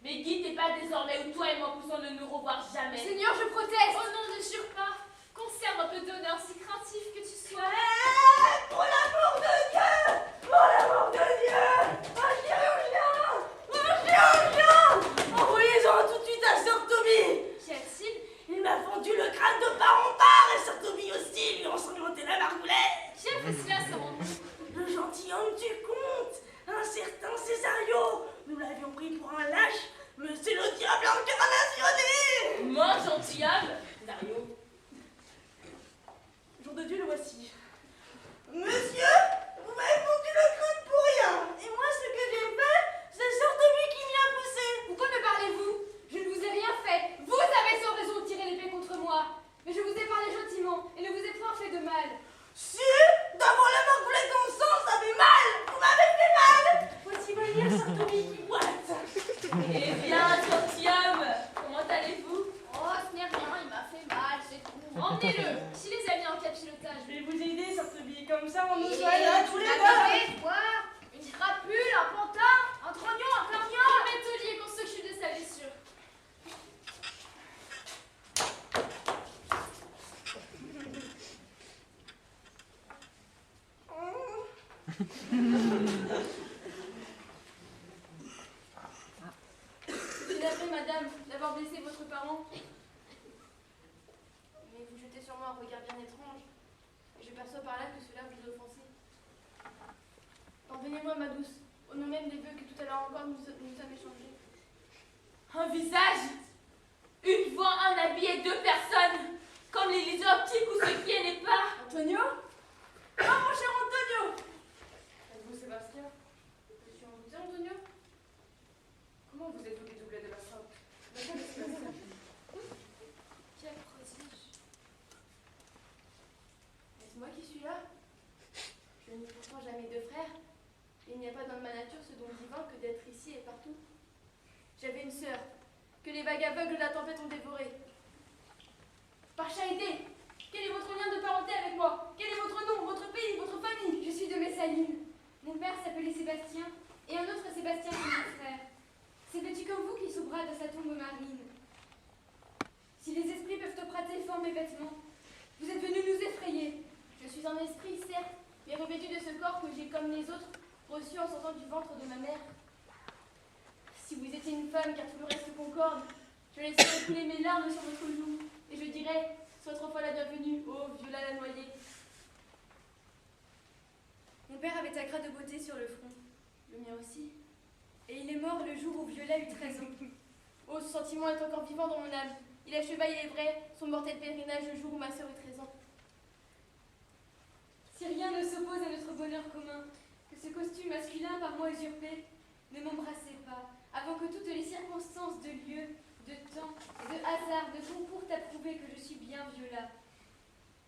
Mais quitte pas désormais où toi et moi poussons de nous revoir jamais. Seigneur, je proteste! Oh non, ne jure pas. Conserve un peu d'honneur, si craintif que tu sois. Pour l'amour de Dieu! Pour l'amour de Dieu! Un chirurgien! Envoyez-en tout de suite à Sir Toby! Qu'y a-t-il? Il m'a fendu le crâne de part en part et Sir Toby aussi lui ensanglanté la margoulette! Qui a fait cela, ce monde? Le gentilhomme du comte, un certain Césario. Nous l'avions pris pour un lâche, mais c'est le diable incarnationné! Moi, gentilhomme, Dario. Jour de Dieu, le voici. Monsieur, vous m'avez fondu le crâne pour rien. Et moi, ce que j'ai fait, c'est Sir Toby qui m'y a poussé. Pourquoi me parlez-vous? Je ne vous ai rien fait. Vous avez sans raison de tirer l'épée contre moi. Mais je vous ai parlé gentiment et ne vous ai point fait de mal. Si, d'avoir la margoulette dans le sang, ça fait mal. Vous m'avez fait mal. Voici venir Sir Toby qui boite. Eh bien, gentilhomme, comment allez-vous? Oh, ce n'est rien, il m'a fait mal, c'est tout. Emmenez-le. Qui les a mis en capillotage? Je vais vous aider, Sir Toby, comme ça on nous Et soigne là tous les deux. attendez, quoi? Une crapule, un pantin, un trognon, un plagnon. Un métaulier qu'on s'occupe de sa blessure. Je suis navrée, madame, d'avoir blessé votre parent. Mais vous jetez sur moi un regard bien étrange. Et je perçois par là que cela vous a offensé. Pardonnez-moi, ma douce, au nom même des vœux que tout à l'heure encore nous sommes échangés. Un visage, une voix, un habit et deux personnes, comme les lésions optiques ou ce qui n'est pas. Antonio? Ah, mon cher Antonio! Êtes-vous Sébastien? Je suis en doute, Antonio? Comment vous êtes-vous dédoublé de la sorte? Sébastien? Quel prodige. Est-ce moi qui suis là? Je n'ai pourtant jamais de frère. Il n'y a pas dans ma nature ce don divin que d'être ici et partout. J'avais une sœur, que les vagues aveugles de la tempête ont dévorée. Par charité, quel est votre lien de parenté avec moi? Quel est votre nom, votre pays, votre famille? Je suis de Messaline. Mon père s'appelait Sébastien, et un autre Sébastien est mon frère. C'est vêtu comme vous qui s'ouvra de sa tombe marine. Si les esprits peuvent emprunter forme et vêtements, vous êtes venus nous effrayer. Je suis un esprit, certes, mais revêtu de ce corps que j'ai, comme les autres, reçu en sortant du ventre de ma mère. Si vous étiez une femme, car tout le reste concorde, je laisserai couler mes larmes sur votre joue, et je dirai, sois trois fois la bienvenue, ô Viola la noyée. Mon père avait un gras de beauté sur le front, le mien aussi, et il est mort le jour où Viola eut 13 ans. Oh, ce sentiment est encore vivant dans mon âme. Il acheva, il est vrai, son mortel pèlerinage le jour où ma sœur eut 13 ans. Si rien ne s'oppose à notre bonheur commun, que ce costume masculin par moi usurpé, ne m'embrassez pas, avant que toutes les circonstances de lieu, de temps et de hasard ne concourent à prouver que je suis bien Viola.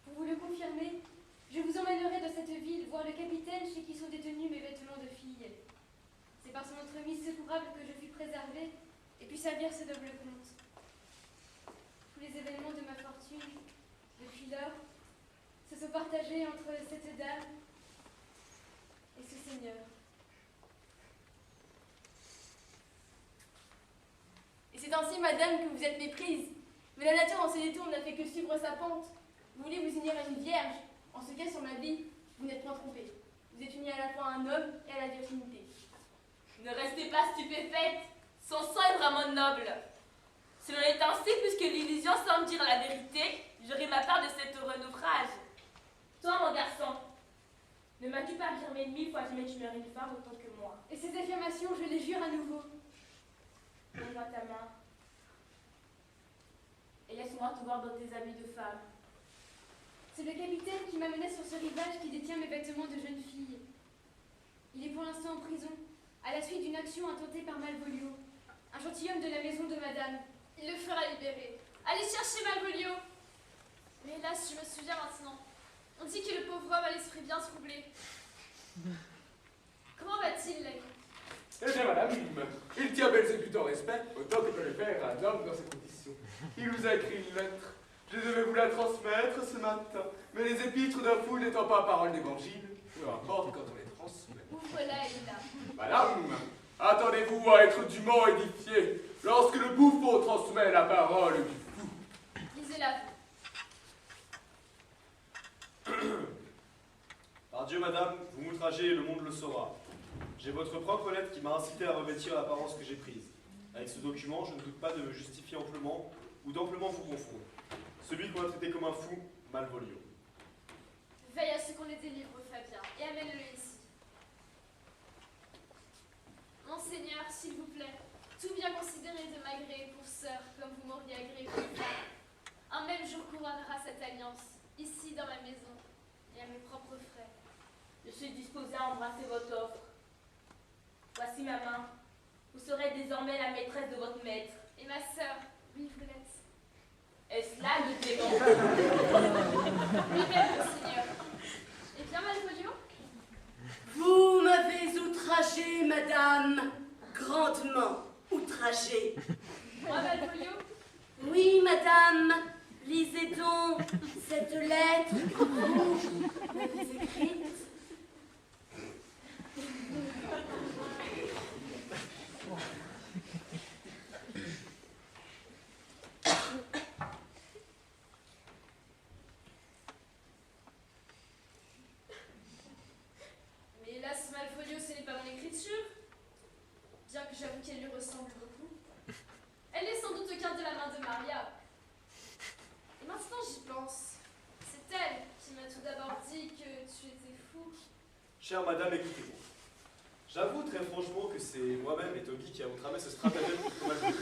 Pour vous le confirmer, je vous emmènerai de cette ville voir le capitaine chez qui sont détenus mes vêtements de fille. C'est par son entremise secourable que je fus préservée et puis servir ce noble comte. Tous les événements de ma fortune, depuis lors, se sont partagés entre cette dame et ce seigneur. Et c'est ainsi, madame, que vous êtes méprise. Mais la nature en ses détours n'a fait que suivre sa pente. Vous voulez vous unir à une vierge. En ce cas, sur ma vie, vous n'êtes point trompée. Vous êtes unis à la fois à un homme et à la virginité. Ne restez pas stupéfaite. Son sang est vraiment noble. Si l'on est ainsi, puisque l'illusion semble dire la vérité, j'aurai ma part de cet heureux naufrage. Toi, mon garçon, ne m'as-tu pas affirmé 1000 fois jamais tu meurs une femme autant que moi? Et ces affirmations, je les jure à nouveau. Donne-moi ta main. Et laisse-moi te voir dans tes habits de femme. C'est le capitaine qui m'a mené sur ce rivage qui détient mes vêtements de jeune fille. Il est pour l'instant en prison, à la suite d'une action intentée par Malvolio, un gentilhomme de la maison de madame. Il le fera libérer. Allez chercher Malvolio. Mais hélas, je me souviens maintenant. On dit que le pauvre homme a l'esprit bien troublé. Comment va-t-il, l'ami? Eh bien, madame, il tient Belzébuth en respect, autant que peut le faire un homme dans ces conditions. Il vous a écrit une lettre. Je devais vous la transmettre ce matin, mais les épîtres d'un fou n'étant pas parole d'évangile, peu importe quand on les transmet. Ouvre-la, Elina. Madame, attendez-vous à être dûment édifié lorsque le bouffon transmet la parole du fou. Lisez-la. Par Dieu, madame, vous m'outragez et le monde le saura. J'ai votre propre lettre qui m'a incité à revêtir l'apparence que j'ai prise. Avec ce document, je ne doute pas de me justifier amplement ou d'amplement vous confondre. Celui qu'on a traité comme un fou, Malvolio. Veille à ce qu'on les délivre, Fabien, et amène-le ici. Monseigneur, s'il vous plaît, tout bien considéré de ma gré pour sœur, comme vous m'auriez agréé pour femme. Un même jour couronnera cette alliance, ici dans ma maison, et à mes propres frais. Je suis disposée à embrasser votre offre. Voici ma main. Vous serez désormais la maîtresse de votre maître. Et ma sœur, oui, vous l'êtes. Est-ce là le démon? Lui-même, Monseigneur. Et bien, Malvolio? Vous m'avez outragée, madame, grandement outragée. Moi, Malvolio? Oui, madame, lisez donc cette lettre que vous m'avez écrite. Mais hélas, Malvolio, ce n'est pas mon écriture. Bien que j'avoue qu'elle lui ressemble beaucoup. Elle n'est sans doute qu'un de la main de Maria. Et maintenant j'y pense. C'est elle qui m'a tout d'abord dit que tu étais fou. Chère madame, écoutez-moi. J'avoue très franchement que c'est moi-même et Toby qui avons tramé ce stratagème contre Malvolio.